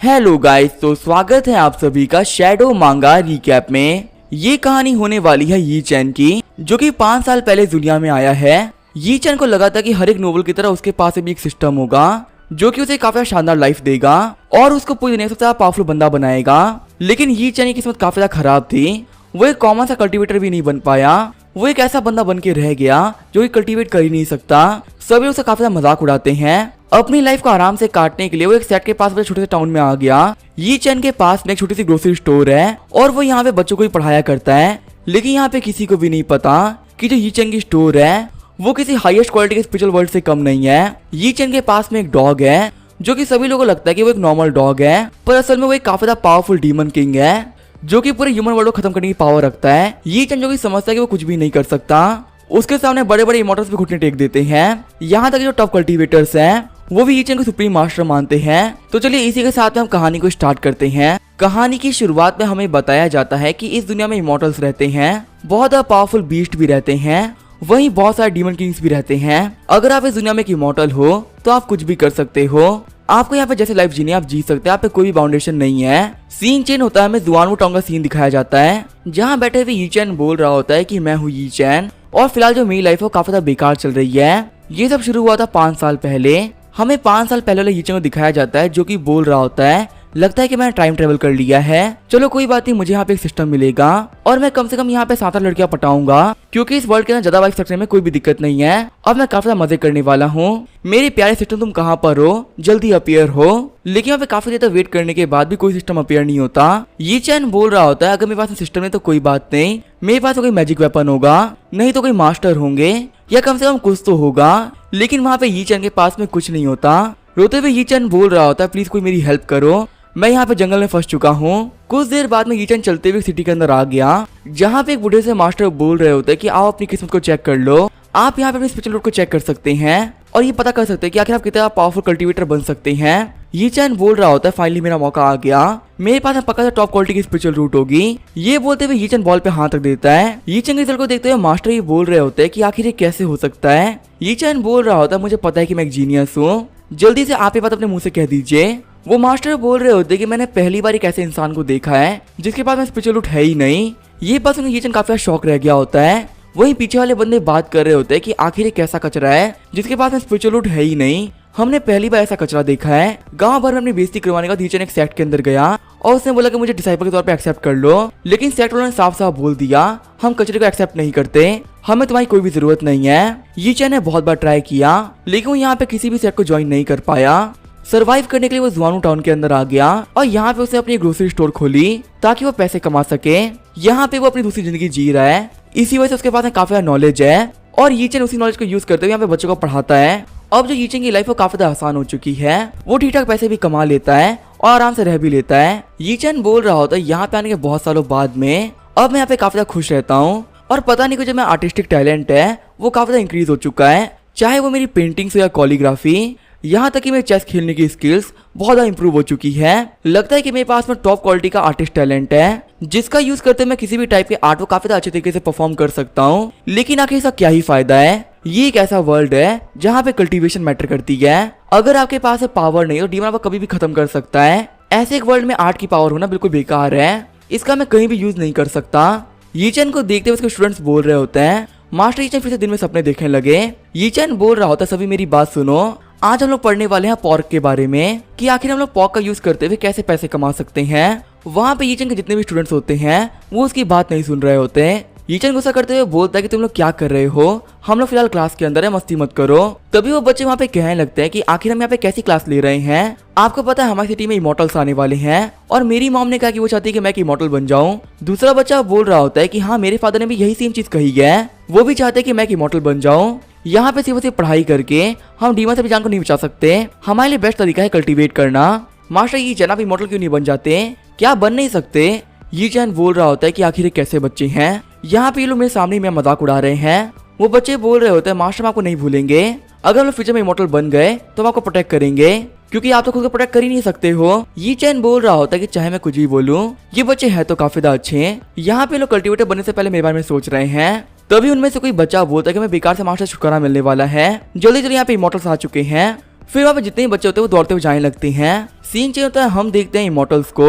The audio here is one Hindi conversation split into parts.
हेलो गाइस, तो स्वागत है आप सभी का शैडो मांगा रिकैप में। ये कहानी होने वाली है यी चैन की, जो कि 5 साल पहले दुनिया में आया है। यी चैन को लगा था कि हर एक नोबल की तरह उसके पास भी एक सिस्टम होगा जो कि उसे काफी शानदार लाइफ देगा और उसको पूरी दुनिया से सबसे पावरफुल बंदा बनाएगा। लेकिन यी चैन की किस्मत काफी ज्यादा खराब थी। वो एक कॉमन सा कल्टीवेटर भी नहीं बन पाया। वो एक ऐसा बंदा बन के रह गया जो कि कल्टीवेट कर ही नहीं सकता। सभी उसका काफी ज्यादा मजाक उड़ाते हैं। अपनी लाइफ को आराम से काटने के लिए वो एक सेट के पास बड़े छोटे से टाउन में आ गया। यी चैन के पास में एक छोटी सी ग्रोसरी स्टोर है और वो यहाँ पे बच्चों को ही पढ़ाया करता है। लेकिन यहाँ पे किसी को भी नहीं पता कि जो यी चैन की स्टोर है वो किसी हाईएस्ट क्वालिटी के स्पिरिचुअल वर्ल्ड से कम नहीं है। यी चैन के पास में एक डॉग है जो कि सभी लोगों को लगता है कि वो एक नॉर्मल डॉग है, पर असल में वो एक काफी ज्यादा पावरफुल डीमन किंग है जो कि पूरे ह्यूमन वर्ल्ड को खत्म करने की पावर रखता है। यी चैन जो कि समझता है कि वो कुछ भी नहीं कर सकता। उसके सामने बड़े बड़े इमॉर्टल्स भी घुटने टेक देते हैं। यहाँ तक जो टॉप कल्टीवेटर्स हैं वो भी यी चैन को सुप्रीम मास्टर मानते हैं। तो चलिए इसी के साथ में हम कहानी को स्टार्ट करते हैं। कहानी की शुरुआत में हमें बताया जाता है कि इस दुनिया में इमॉर्टल्स रहते हैं, बहुत ज्यादा पावरफुल बीस्ट भी रहते हैं, वहीं बहुत सारे डीमन किंग्स भी रहते हैं। अगर आप इस दुनिया में एक इमॉर्टल हो तो आप कुछ भी कर सकते हो। आपको यहाँ पे जैसे लाइफ जीनी आप जी सकते हैं। आप पे कोई भी बाउंडेशन नहीं है। सीन चेन होता है, हमें जुआनवू टाउन का सीन दिखाया जाता है जहाँ बैठे हुए यी चैन बोल रहा होता है कि मैं हूँ यी चैन और फिलहाल जो मेरी लाइफ है वो काफी ज्यादा बेकार चल रही है। ये सब शुरू हुआ था 5 साल पहले। हमें 5 साल पहले वाले यी चैन को दिखाया जाता है जो कि बोल रहा होता है लगता है कि मैंने टाइम ट्रेवल कर लिया है। चलो कोई बात नहीं, मुझे यहाँ पे एक सिस्टम मिलेगा और मैं कम से कम यहाँ पे 7 लड़कियां पटाऊंगा क्योंकि इस वर्ल्ड के अंदर ज्यादा वाइफ स्ट्रक्चर में कोई भी दिक्कत नहीं है। अब मैं काफी मजे करने वाला हूँ। मेरे प्यारे सिस्टम, तुम कहाँ पर हो? जल्दी अपीयर हो। लेकिन यहाँ पे काफी देर तक वेट करने के बाद भी कोई सिस्टम अपीयर नहीं होता। यी चैन बोल रहा होता है अगर मेरे पास सिस्टम है तो कोई बात नहीं, मेरे पास तो कोई मैजिक वेपन होगा, नहीं तो कोई मास्टर होंगे या कम से कम कुछ तो होगा। लेकिन वहाँ पे यी चैन के पास में कुछ नहीं होता। रोते हुए यी चैन बोल रहा होता है प्लीज कोई मेरी हेल्प करो, मैं यहाँ पे जंगल में फंस चुका हूँ। कुछ देर बाद में यी चैन चलते हुए सिटी के अंदर आ गया जहाँ पे एक बूढ़े से मास्टर बोल रहे होते हैं कि आओ अपनी किस्मत को चेक कर लो। आप यहाँ पे अपने स्पिरिचुअल रूट को चेक कर सकते हैं और ये पता कर सकते हैं कि आखिर आप कितना पावरफुल कल्टीवेटर बन सकते हैं। यी चैन बोल रहा होता है फाइनली मेरा मौका आ गया, मेरे पास पक्का टॉप क्वालिटी की स्पिरिचुअल रूट होगी। ये बोलते हुए यी चैन बॉल पे हाथ रख देता है। यी चैन के रिजल्ट को देखते हुए मास्टर ये बोल रहे होते हैं कि आखिर ये कैसे हो सकता है। यी चैन बोल रहा होता है मुझे पता है कि मैं एक जीनियस हूँ, जल्दी से आप ये बात अपने मुंह से कह दीजिए। वो मास्टर बोल रहे होते कि मैंने पहली बार एक ऐसे इंसान को देखा है जिसके पास में स्पिरिचुअल रूट है ही नहीं। ये बात सुनकर यी चैन काफी शॉक रह गया होता है। वहीं पीछे वाले बंदे बात कर रहे होते हैं कि आखिर एक कैसा कचरा है जिसके पास में स्पिरिचुअल रूट है ही नहीं, हमने पहली बार ऐसा कचरा देखा है। गांव भर में अपनी बेइज्जती करवाने का यी चैन एक सेक्ट के अंदर गया और उसने बोला कि मुझे डिसाइपल के तौर पे एक्सेप्ट कर लो। लेकिन सेक्ट वालों ने साफ साफ बोल दिया हम कचरे को एक्सेप्ट नहीं करते, हमें तुम्हारी कोई भी जरूरत नहीं है। यी चैन ने बहुत बार ट्राई किया लेकिन वो यहाँ पे किसी भी सेक्ट को ज्वाइन नहीं कर पाया। सर्वाइव करने के लिए वो जुआनवू टाउन के अंदर आ गया और यहाँ पे उसने अपनी ग्रोसरी स्टोर खोली ताकि वो पैसे कमा सके। यहाँ पे वो अपनी दूसरी जिंदगी जी रहा है। इसी वजह से उसके पास काफी नॉलेज है और यी चैन उसी नॉलेज को यूज करते हुए यहाँ पे बच्चों को पढ़ाता है। अब जो यी चैन की लाइफ वो काफी आसान हो चुकी है, वो ठीक ठाक पैसे भी कमा लेता है और आराम से रह भी लेता है। यी चैन बोल रहा होता है यहाँ पे आने के बहुत सालों बाद में अब मैं यहाँ पे काफी खुश रहता हूँ और पता नहीं कुछ जो मेरा आर्टिस्टिक टैलेंट है वो काफी इंक्रीज हो चुका है, चाहे वो मेरी पेंटिंग्स हो या कॉलीग्राफी, यहाँ तक कि मेरे चेस खेलने की स्किल्स बहुत ज्यादा इंप्रूव हो चुकी है। लगता है कि मेरे पास में टॉप क्वालिटी का आर्टिस्ट टैलेंट है जिसका यूज करते मैं किसी भी टाइप के आर्ट को काफी अच्छे तरीके से परफॉर्म कर सकता हूँ। लेकिन आखिर इसका क्या ही फायदा है? ये एक ऐसा वर्ल्ड है जहाँ पे कल्टीवेशन मैटर करती है। अगर आपके पास पावर नहीं तो डीमन आपको कभी भी खत्म कर सकता है। ऐसे एक वर्ल्ड में आर्ट की पावर होना बिल्कुल बेकार है, इसका मैं कहीं भी यूज नहीं कर सकता। यी चैन को देखते हुए उसके स्टूडेंट्स बोल रहे होते हैं मास्टर यी चैन फिर से दिन में सपने देखने लगे। यी चैन बोल रहा होता है सभी मेरी बात सुनो, आज हम लोग पढ़ने वाले हैं पॉर्क के बारे में कि आखिर हम लोग पॉर्क का यूज करते हुए कैसे पैसे कमा सकते हैं। वहाँ पे यी चैन के जितने भी स्टूडेंट्स होते हैं वो उसकी बात नहीं सुन रहे होते हैं। यी चैन गुस्सा करते हुए बोलता है कि तुम लोग क्या कर रहे हो, हम लोग फिलहाल क्लास के अंदर है, मस्ती मत करो। तभी वो बच्चे वहाँ पे कहने लगते हैं कि आखिर हम यहाँ पे कैसी क्लास ले रहे हैं, आपको पता है हमारी सिटी में इमॉर्टल्स आने वाले हैं और मेरी मॉम ने कहा कि वो चाहती है कि मैं एक इमॉर्टल बन जाऊं। दूसरा बच्चा बोल रहा होता है कि हाँ मेरे फादर ने भी यही सेम चीज कही है, वो भी चाहते हैं कि मैं एक इमॉर्टल बन जाऊं। यहाँ पे सिर्फ पढ़ाई करके हम डीमन से भी जान को नहीं बचा सकते, हमारे लिए बेस्ट तरीका है कल्टीवेट करना। मास्टर यी चैन आप इमॉर्टल क्यों नहीं बन जाते, क्या बन नहीं सकते? यी चैन बोल रहा होता है कि आखिर कैसे बच्चे हैं, यहाँ पे ये लोग मेरे सामने में मजाक उड़ा रहे हैं। वो बच्चे बोल रहे होते हैं मास्टर हम आपको नहीं भूलेंगे, अगर हम लोग फ्यूचर में इमॉर्टल बन गए तो हम आपको प्रोटेक्ट करेंगे क्योंकि आप तो खुद को प्रोटेक्ट कर ही नहीं सकते हो। यी चैन बोल रहा होता है कि चाहे मैं कुछ भी बोलूं ये बच्चे हैं तो काफी अच्छे हैं। यहाँ पे लोग कल्टीवेटर बनने से पहले मेरे बारे में सोच रहे हैं। तभी उनमें से कोई बच्चा बोलता है कि मैं बेकार से मास्टर छुटकारा मिलने वाला है, जल्दी जल्दी यहाँ पे इमॉर्टल्स आ चुके हैं। फिर वहाँ पे जितने भी बच्चे होते हैं वो दौड़ते हुए जाने लगते हैं। सीन चेंज होता है, हम देखते हैं इमोर्टल्स को।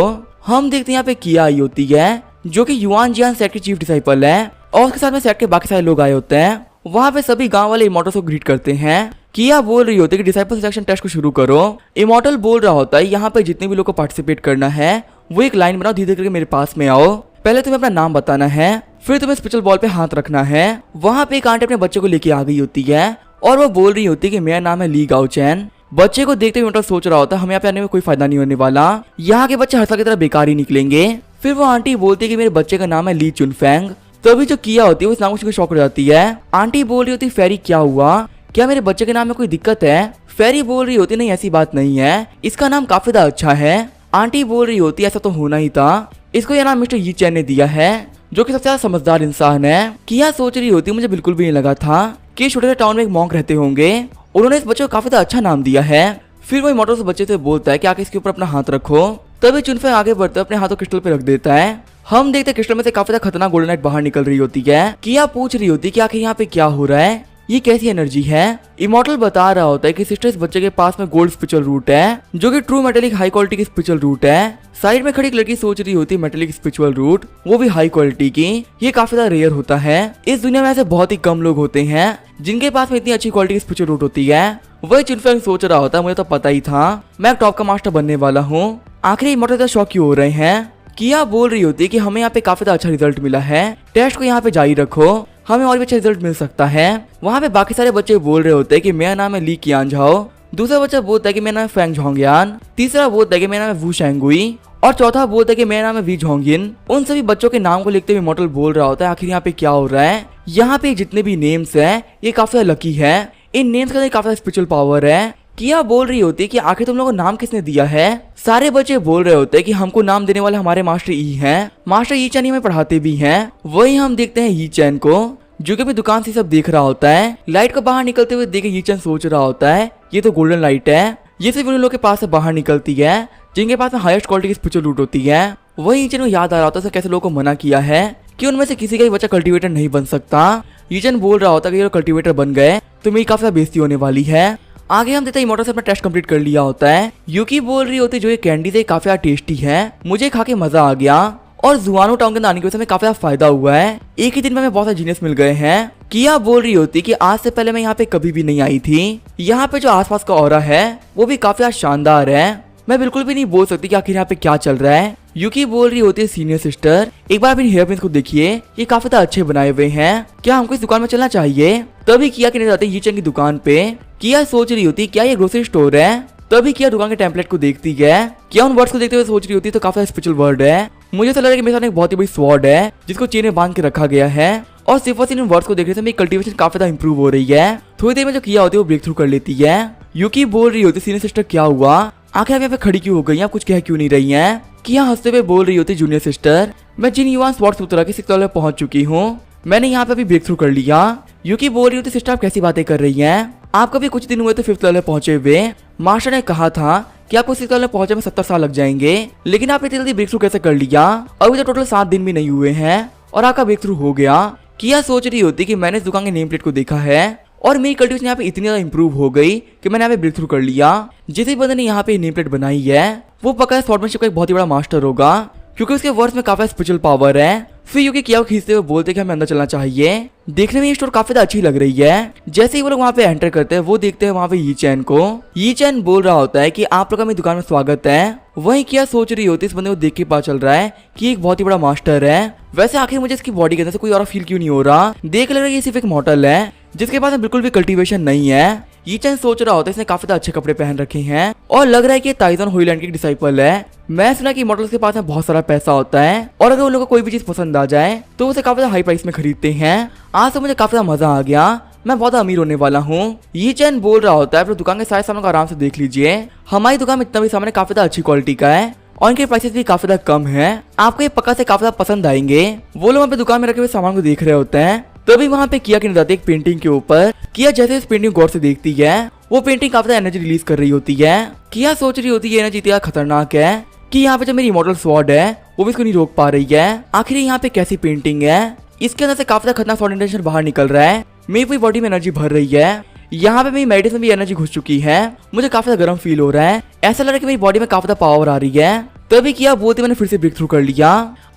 हम देखते हैं यहाँ पे किया आई होती है जो कि युआन जियान सेट की चीफ डिसाइपल है, और उसके साथ में सेट के बाकी सारे लोग आए होते हैं। वहाँ पे सभी गांव वाले इमोर्टल्स को ग्रीट करते हैं। किया बोल रही होती है कि डिसाइपल सिलेक्शन टेस्ट को शुरू करो। इमोर्टल बोल रहा होता है यहाँ पे जितने भी लोग को पार्टिसिपेट करना है वो एक लाइन बनाओ, धीरे करके मेरे पास में आओ। पहले तुम्हें अपना नाम बताना है, फिर तुम्हें स्पेशल बॉल पे हाथ रखना है। वहाँ पे एक आंटी अपने बच्चे को लेके आ गई होती है और वो बोल रही होती है कि मेरा नाम है ली गाओ चैन। बच्चे को देखते हुए इमोर्टल सोच रहा होता है हमें यहाँ पे आने में कोई फायदा नहीं होने वाला, यहाँ के बच्चे हर साल की तरह बेकार ही निकलेंगे। फिर वो आंटी बोलती है कि मेरे बच्चे का नाम है ली चुनफेंग। तभी जो किया होती है उस नाम को शौक हो जाती है। आंटी बोल रही होती फेरी क्या हुआ, क्या मेरे बच्चे के नाम में कोई दिक्कत है? फेरी बोल रही होती नहीं ऐसी बात नहीं है, इसका नाम काफी ज्यादा अच्छा है। आंटी बोल रही होती ऐसा तो होना ही था, इसको यह नाम मिस्टर यी चैन ने दिया है जो कि सबसे ज्यादा समझदार इंसान है। किया सोच रही होती मुझे बिल्कुल भी नहीं लगा था कि छोटे से टाउन में एक मॉन्क रहते होंगे, उन्होंने इस बच्चे को काफी ज्यादा अच्छा नाम दिया है। फिर वो इमोर्टल उस बच्चे से बोलता है कि आके इसके ऊपर अपना हाथ रखो। तभी चुनफेंग आगे बढ़ते अपने हाथों क्रिस्टल पे रख देता है। हम देखते क्रिस्टल में से काफी ज्यादा खतरनाक गोल्डन लाइट बाहर निकल रही होती है। किया पूछ रही होती कि आखिर यहाँ पे क्या हो रहा है, ये कैसी एनर्जी है? इमोर्टल बता रहा होता है कि सिस्टर इस बच्चे के पास में गोल्ड स्पिरिचुअल रूट है जो कि ट्रू मेटेलिक हाई क्वालिटी की स्पिरिचुअल रूट है। साइड में खड़ी एक लड़की सोच रही होती मेटेलिक स्पिरिचुअल रूट, वो भी हाई क्वालिटी की, ये काफी ज्यादा रेयर होता है। इस दुनिया में ऐसे बहुत ही कम लोग होते हैं जिनके पास में इतनी अच्छी क्वालिटी की स्पिरिचुअल रूट होती है। वही चुनफेंग सोच रहा होता है मुझे तो पता ही था, मैं टॉप का मास्टर बनने वाला हूँ। आखिर इमोर्टल शौक क्यों हो रहे हैं? किया बोल रही होती है कि हमें यहाँ पे काफी अच्छा रिजल्ट मिला है, टेस्ट को यहाँ पे जारी रखो, हमें और भी अच्छा रिजल्ट मिल सकता है। वहाँ पे बाकी सारे बच्चे बोल रहे होते हैं कि मेरा नाम है ली कियान झाओ। दूसरा बच्चा बोलता है कि मेरा नाम है फेंग झोंगयान। तीसरा बोलता है कि मेरा नाम है वू शेंगुई, और चौथा बोलता है कि मेरा नाम है वी झोंगिन। उन सभी बच्चों के नाम को लिखते हुए इमोर्टल बोल रहा होता है आखिर यहाँ पे क्या हो रहा है। यहाँ पे जितने भी नेम्स है ये काफी लकी है, इन नेम्स का काफी स्पिरिचुअल पावर है। किया बोल रही होती है कि आखिर तुम लोगों को नाम किसने दिया है? सारे बच्चे बोल रहे होते हैं कि हमको नाम देने वाले हमारे मास्टर ई हैं। मास्टर ई चैन हमें पढ़ाते भी हैं। वही हम देखते हैं ई चैन को जो कि अपनी दुकान से सब देख रहा होता है। लाइट को बाहर निकलते हुए देखे ई चैन सोच रहा होता है ये तो गोल्डन लाइट है, ये सिर्फ उन लोगों के पास से बाहर निकलती है जिनके पास में हाईएस्ट क्वालिटी की स्पिरिचुअल रूट होती है। वही ई चैन को याद आ रहा होता है कैसे लोगों को मना किया है कि उनमें से किसी का भी बच्चा कल्टीवेटर नहीं बन सकता। ई चैन बोल रहा होता है कि ये कल्टीवेटर बन गए तो मेरी काफी बेइज्जती होने वाली है। आगे हम देखते हैं इमोर्टल से अपना टेस्ट कंप्लीट कर लिया होता है। यूकी बोल रही होती है जो ये कैंडी से काफी टेस्टी है, मुझे खा के मजा आ गया और जुआनो टाउन के अंदर आने की वजह से हमें काफी फायदा हुआ है, एक ही दिन में हमें बहुत सारे जीनियस मिल गए हैं। किया बोल रही होती कि आज से पहले मैं यहाँ पे कभी भी नहीं आई थी, यहाँ पे जो आसपास का ऑरा है वो भी काफी शानदार है, मैं बिल्कुल भी नहीं बोल सकती कि आखिर यहाँ पे क्या चल रहा है। यूकी बोल रही होती है सीनियर सिस्टर एक बार अपने हेयर पिन्स को देखिए, ये काफी अच्छे बनाए हुए हैं, क्या हमको इस दुकान में चलना चाहिए? तभी किया कहने जाते हैं यी चैन की दुकान पे। किया सोच रही होती क्या ये ग्रोसरी स्टोर है? तभी किया दुकान के टेम्पलेट को देखती है। किया उन वर्ड्स को देखते हुए सोच रही होती तो काफी स्पेशल वर्ड है, मुझे तो लग रहा है कि मेरे साथ एक बहुत ही बड़ी स्वॉर्ड है जिसको चेन में बांध के रखा गया है। और सिर्फ इन वर्ड्स को देखने से मेरी कल्टीवेशन काफी ज्यादा इंप्रूव हो रही है। थोड़ी देर में जो किया होती है वो ब्रेक थ्रू कर लेती है। यूकी बोल रही होती सीनियर सिस्टर क्या हुआ, आखिर आप यहाँ पे खड़ी क्यों हो गई, आप कुछ कह क्यों नहीं रही हैं? किया हंसते हुए बोल रही होती जूनियर सिस्टर मैं जिन युवान स्पॉट्स उतरा के 6th लेवल पहुंच चुकी हूँ, मैंने यहाँ पे अभी ब्रेक थ्रू कर लिया। यूकी बोल रही होती सिस्टर आप कैसी बातें कर रही हैं, आपको भी कुछ दिन हुए तो 5th लेवल पहुंचे हुए, मास्टर ने कहा था कि आपको 6th लेवल पहुंचे में 70 साल लग जाएंगे, लेकिन आपने इतनी जल्दी ब्रेक थ्रू कैसे कर लिया? अभी तो टोटल 7 दिन भी नहीं हुए हैं और आपका ब्रेक थ्रू हो गया। किया सोच रही होती कि मैंने इस दुकान के नेम प्लेट को देखा है और मेरी कल्टीवेशन यहाँ पे इतनी ज्यादा इंप्रूव हो गई कि मैंने यहाँ पे ब्रेक थ्रू कर लिया। जिस भी बंदे ने यहाँ पे नेम प्लेट बनाई है वो पक्का स्वॉर्डमैनशिप का एक बहुत ही बड़ा मास्टर होगा क्योंकि उसके वर्ड्स में काफी स्पिरिचुअल पावर है। फिर यूकी किया खींचते हुए बोलते कि हमें अंदर चलना चाहिए, देखने में ये स्टोर काफी अच्छी लग रही है। जैसे ही वो लोग वहाँ पे एंटर करते हैं वो देखते हैं वहाँ पे यी चैन को। यी चैन बोल रहा होता है कि आप लोग का मेरी दुकान में स्वागत है। वही किया सोच रही होती है इस बंदे को देख के पता चल रहा है कि एक बहुत ही बड़ा मास्टर है। वैसे आखिर मुझे इसकी बॉडी के अंदर से कोई और फील क्यों नहीं हो रहा, देख लग रहा है ये सिर्फ एक मॉडल है जिसके पास बिल्कुल भी कल्टीवेशन नहीं है। यी चैन सोच रहा होता है इसने काफी अच्छे कपड़े पहन रखे हैं और लग रहा है कि ये ताइजन होईलैंड की डिसाइपल है। मैं सुना कि मॉडल्स के पास में बहुत सारा पैसा होता है और अगर उन लोगों को कोई भी चीज पसंद आ जाए तो उसे काफी हाई प्राइस में खरीदते हैं। आज तो मुझे काफी मजा आ गया, मैं बहुत अमीर होने वाला हूँ। यी चैन बोल रहा होता है अपनी दुकान के सारे सामान को आराम से देख लीजिए, हमारी दुकान में इतना भी सामान काफी अच्छी क्वालिटी का है और इनके प्राइसेस भी काफी ज्यादा कम है, आपको ये पक्का से काफी ज्यादा पसंद आएंगे। वो लोग वहाँ पे दुकान में रखे हुए सामान को देख रहे होते हैं। तभी वहाँ पे किया की नजर आती है एक पेंटिंग के ऊपर। किया जैसे इस पेंटिंग गौर से देखती है वो पेंटिंग काफी ज्यादा एनर्जी रिलीज कर रही होती है। किया सोच रही होती है एनर्जी इतना खतरनाक है कि यहाँ पे जो मेरी इमॉर्टल स्वॉर्ड है वो भी इसको नहीं रोक पा रही है। आखिर यहाँ पे कैसी पेंटिंग है, इसके अंदर से काफी ज्यादा खतरनाक स्वॉर्ड इंटेंशन बाहर निकल रहा है, मेरी पूरी बॉडी में एनर्जी भर रही है। यहाँ पे मेरी मेडिसिन भी एनर्जी घुस चुकी है, मुझे काफी ज्यादा गर्म फील हो रहा है, ऐसा लग रहा है कि मेरी बॉडी में काफी ज्यादा पावर आ रही है। तभी किया बोलते मैंने फिर से ब्रेक थ्रू कर लिया।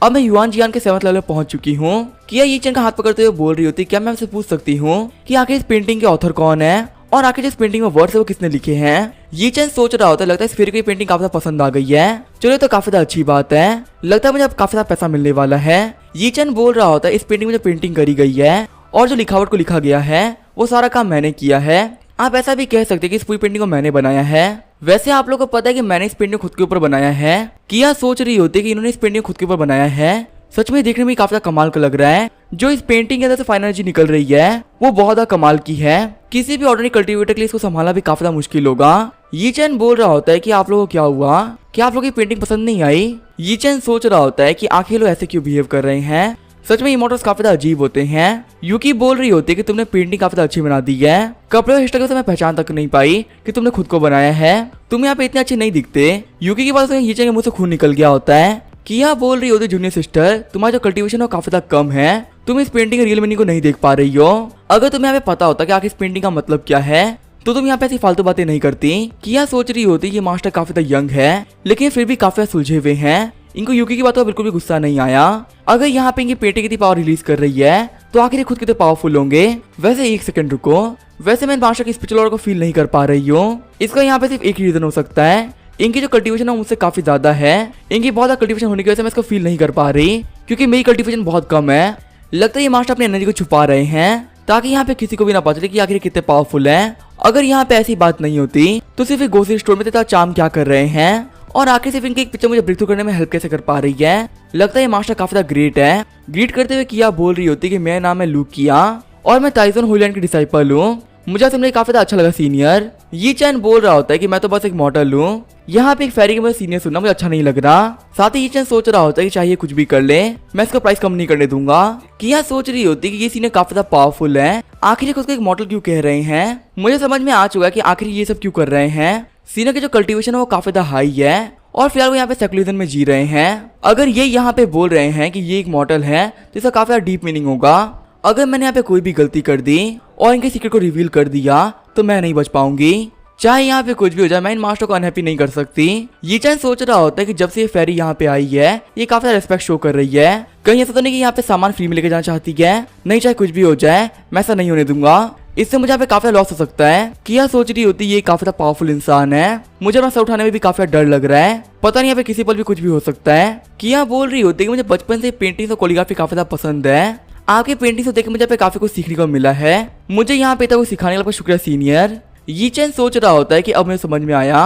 अब मैं युआन जियान के 7th लेवल पहुंच चुकी हूँ। किया ये चैन का हाथ पकड़ते हुए बोल रही होती, क्या मैं आपसे पूछ सकती हूँ कि आखिर इस पेंटिंग के ऑथर कौन है और आखिर जिस पेंटिंग में वर्ड्स है वो किसने लिखे हैं। ये चैन सोच रहा होता है, लगता है इस फेरी को ये पेंटिंग काफी ज्यादा पसंद आ गई है, चलो तो काफी ज्यादा अच्छी बात है, लगता है मुझे अब काफी ज्यादा पैसा मिलने वाला है। ये चैन बोल रहा होता है, इस पेंटिंग में जो पेंटिंग करी गई है और जो लिखावट को लिखा गया है वो सारा काम मैंने किया है। आप ऐसा भी कह सकते हैं कि इस पूरी पेंटिंग को मैंने बनाया है। वैसे आप लोगों को पता है कि मैंने इस पेंटिंग को खुद के ऊपर बनाया है। किया सोच रही होती है कि इन्होंने इस पेंटिंग को खुद के ऊपर बनाया है, सच में देखने में काफी ज्यादा कमाल का लग रहा है। जो इस पेंटिंग के अंदर से फाइनल एनर्जी निकल रही है वो बहुत ज्यादा कमाल की है, किसी भी ऑर्डिनरी कल्टीवेटर के लिए इसको संभालना भी काफी ज्यादा मुश्किल होगा। ये चैन बोल रहा होता है कि आप लोगों को क्या हुआ, क्या आप लोगों की पेंटिंग पसंद नहीं आई। ये चैन सोच रहा होता है कि आखिर लोग ऐसे क्यों बिहेव कर रहे हैं, सच में इमोटल्स काफी ज्यादा अजीब होते हैं। यूकी बोल रही होती है कि तुमने पेंटिंग काफी ज्यादा अच्छी बना दी है, कपड़े और हेयरस्टाइल से मैं पहचान तक नहीं पाई कि तुमने खुद को बनाया है, तुम यहाँ पे इतने अच्छे नहीं दिखते। यूकी की बात सुन ये चैन के मुंह से खून निकल गया होता है। किया बोल रही होती, जूनियर सिस्टर तुम्हारा जो कल्टीवेशन है वो काफी ज्यादा कम है, तुम इस पेंटिंग के रियल मीनिंग को नहीं देख पा रही हो। अगर तुम्हें यहाँ पे पता होता कि आखिर इस पेंटिंग का मतलब क्या है तो तुम यहाँ पे ऐसी फालतू बातें नहीं करती। किया सोच रही होती ये मास्टर काफी ज्यादा यंग है लेकिन फिर भी काफी सुलझे हुए हैं, इनको यूकी की बातों पर बिल्कुल भी गुस्सा नहीं आया। अगर यहाँ पे इनकी पेंटिंग कितनी पावर रिलीज कर रही है तो आखिर ये खुद कितने पावरफुल होंगे। वैसे एक सेकंड रुको, वैसे मैं मास्टर की स्पिरिचुअल ऑर्डर को फील नहीं कर पा रही हूँ। इसका यहाँ पे सिर्फ एक ही रीजन हो सकता है, इनकी जो कल्टीवेशन है मुझसे काफी ज्यादा है, इनकी बहुत ज्यादा कल्टीवेशन होने की वजह से मैं इसको फील नहीं कर पा रही, क्योंकि मेरी कल्टीवेशन बहुत कम है। लगता है ये मास्टर अपनी एनर्जी को छुपा रहे हैं ताकि यहाँ पे किसी को भी ना पता चले कि आखिर कितने पावरफुल है। अगर यहाँ पे ऐसी बात नहीं होती तो सिर्फ ग्रोसरी स्टोर में इतना चाम क्या कर रहे हैं और आखिर सिर्फ इनकी एक पिक्चर मुझे ब्रेक थ्रू करने में हेल्प कैसे कर पा रही है। लगता है ये मास्टर काफी ज्यादा ग्रेट है। ग्रीट करते हुए किया बोल रही होती कि मेरा नाम है लूक किया और मैं टाइसन होलैंड की डिसाइपल हूँ, मुझे तुमने काफी ज्यादा अच्छा लगा सीनियर। ये चैन बोल रहा होता है कि मैं तो बस एक मॉडल हूँ, यहाँ पे एक फेरी के मुझे सीनियर सुनना मुझे अच्छा नहीं लग रहा। साथ ही ये चैन सोच रहा होता है कि चाहिए कुछ भी कर ले मैं इसका प्राइस कम नहीं करने दूंगा। किया सोच रही होती कि ये सीनियर काफी ज्यादा पावरफुल है, आखिर उसको एक मॉडल क्यों कह रहे हैं। मुझे समझ में आ चुका है कि आखिर ये सब क्यों कर रहे हैं। सीनियर की जो कल्टीवेशन है वो काफी ज्यादा हाई है और फिलहाल वो यहाँ पे सेक्युलरिज्म में जी रहे हैं। अगर ये यहाँ पे बोल रहे हैं कि ये एक मॉडल है तो इसका काफी ज्यादा डीप मीनिंग होगा। अगर मैंने यहाँ पे कोई भी गलती कर दी और इनके सीक्रेट को रिवील कर दिया तो मैं नहीं बच पाऊंगी, चाहे यहाँ पे कुछ भी हो जाए मैं इन मास्टर को अनहैप्पी नहीं कर सकती। ये चैन सोच रहा होता है कि जब से ये फेरी यहाँ पे आई है ये काफी ज्यादा रिस्पेक्ट शो कर रही है, कहीं ऐसा तो नहीं कि यहाँ पे सामान फ्री में लेके जाना चाहती है। नहीं, चाहे कुछ भी हो जाए मैं ऐसा नहीं होने दूंगा, इससे मुझे यहाँ पे काफी लॉस हो सकता है। किया सोच रही होती ये काफी ज्यादा पावरफुल इंसान है, मुझे अपना सर उठाने में भी काफी डर लग रहा है, पता नहीं यहाँ पे किसी पल भी कुछ भी हो सकता है। किया बोल रही होती है कि मुझे बचपन से पेंटिंग और कोरियोग्राफी काफी ज्यादा पसंद है, आपके पेंटिंग से देख मुझे यहाँ पे काफी कुछ सीखने को मिला है, मुझे यहाँ पे तक सिखाने का शुक्रिया सीनियर। ये चैन सोच रहा होता है कि अब मुझे समझ में आया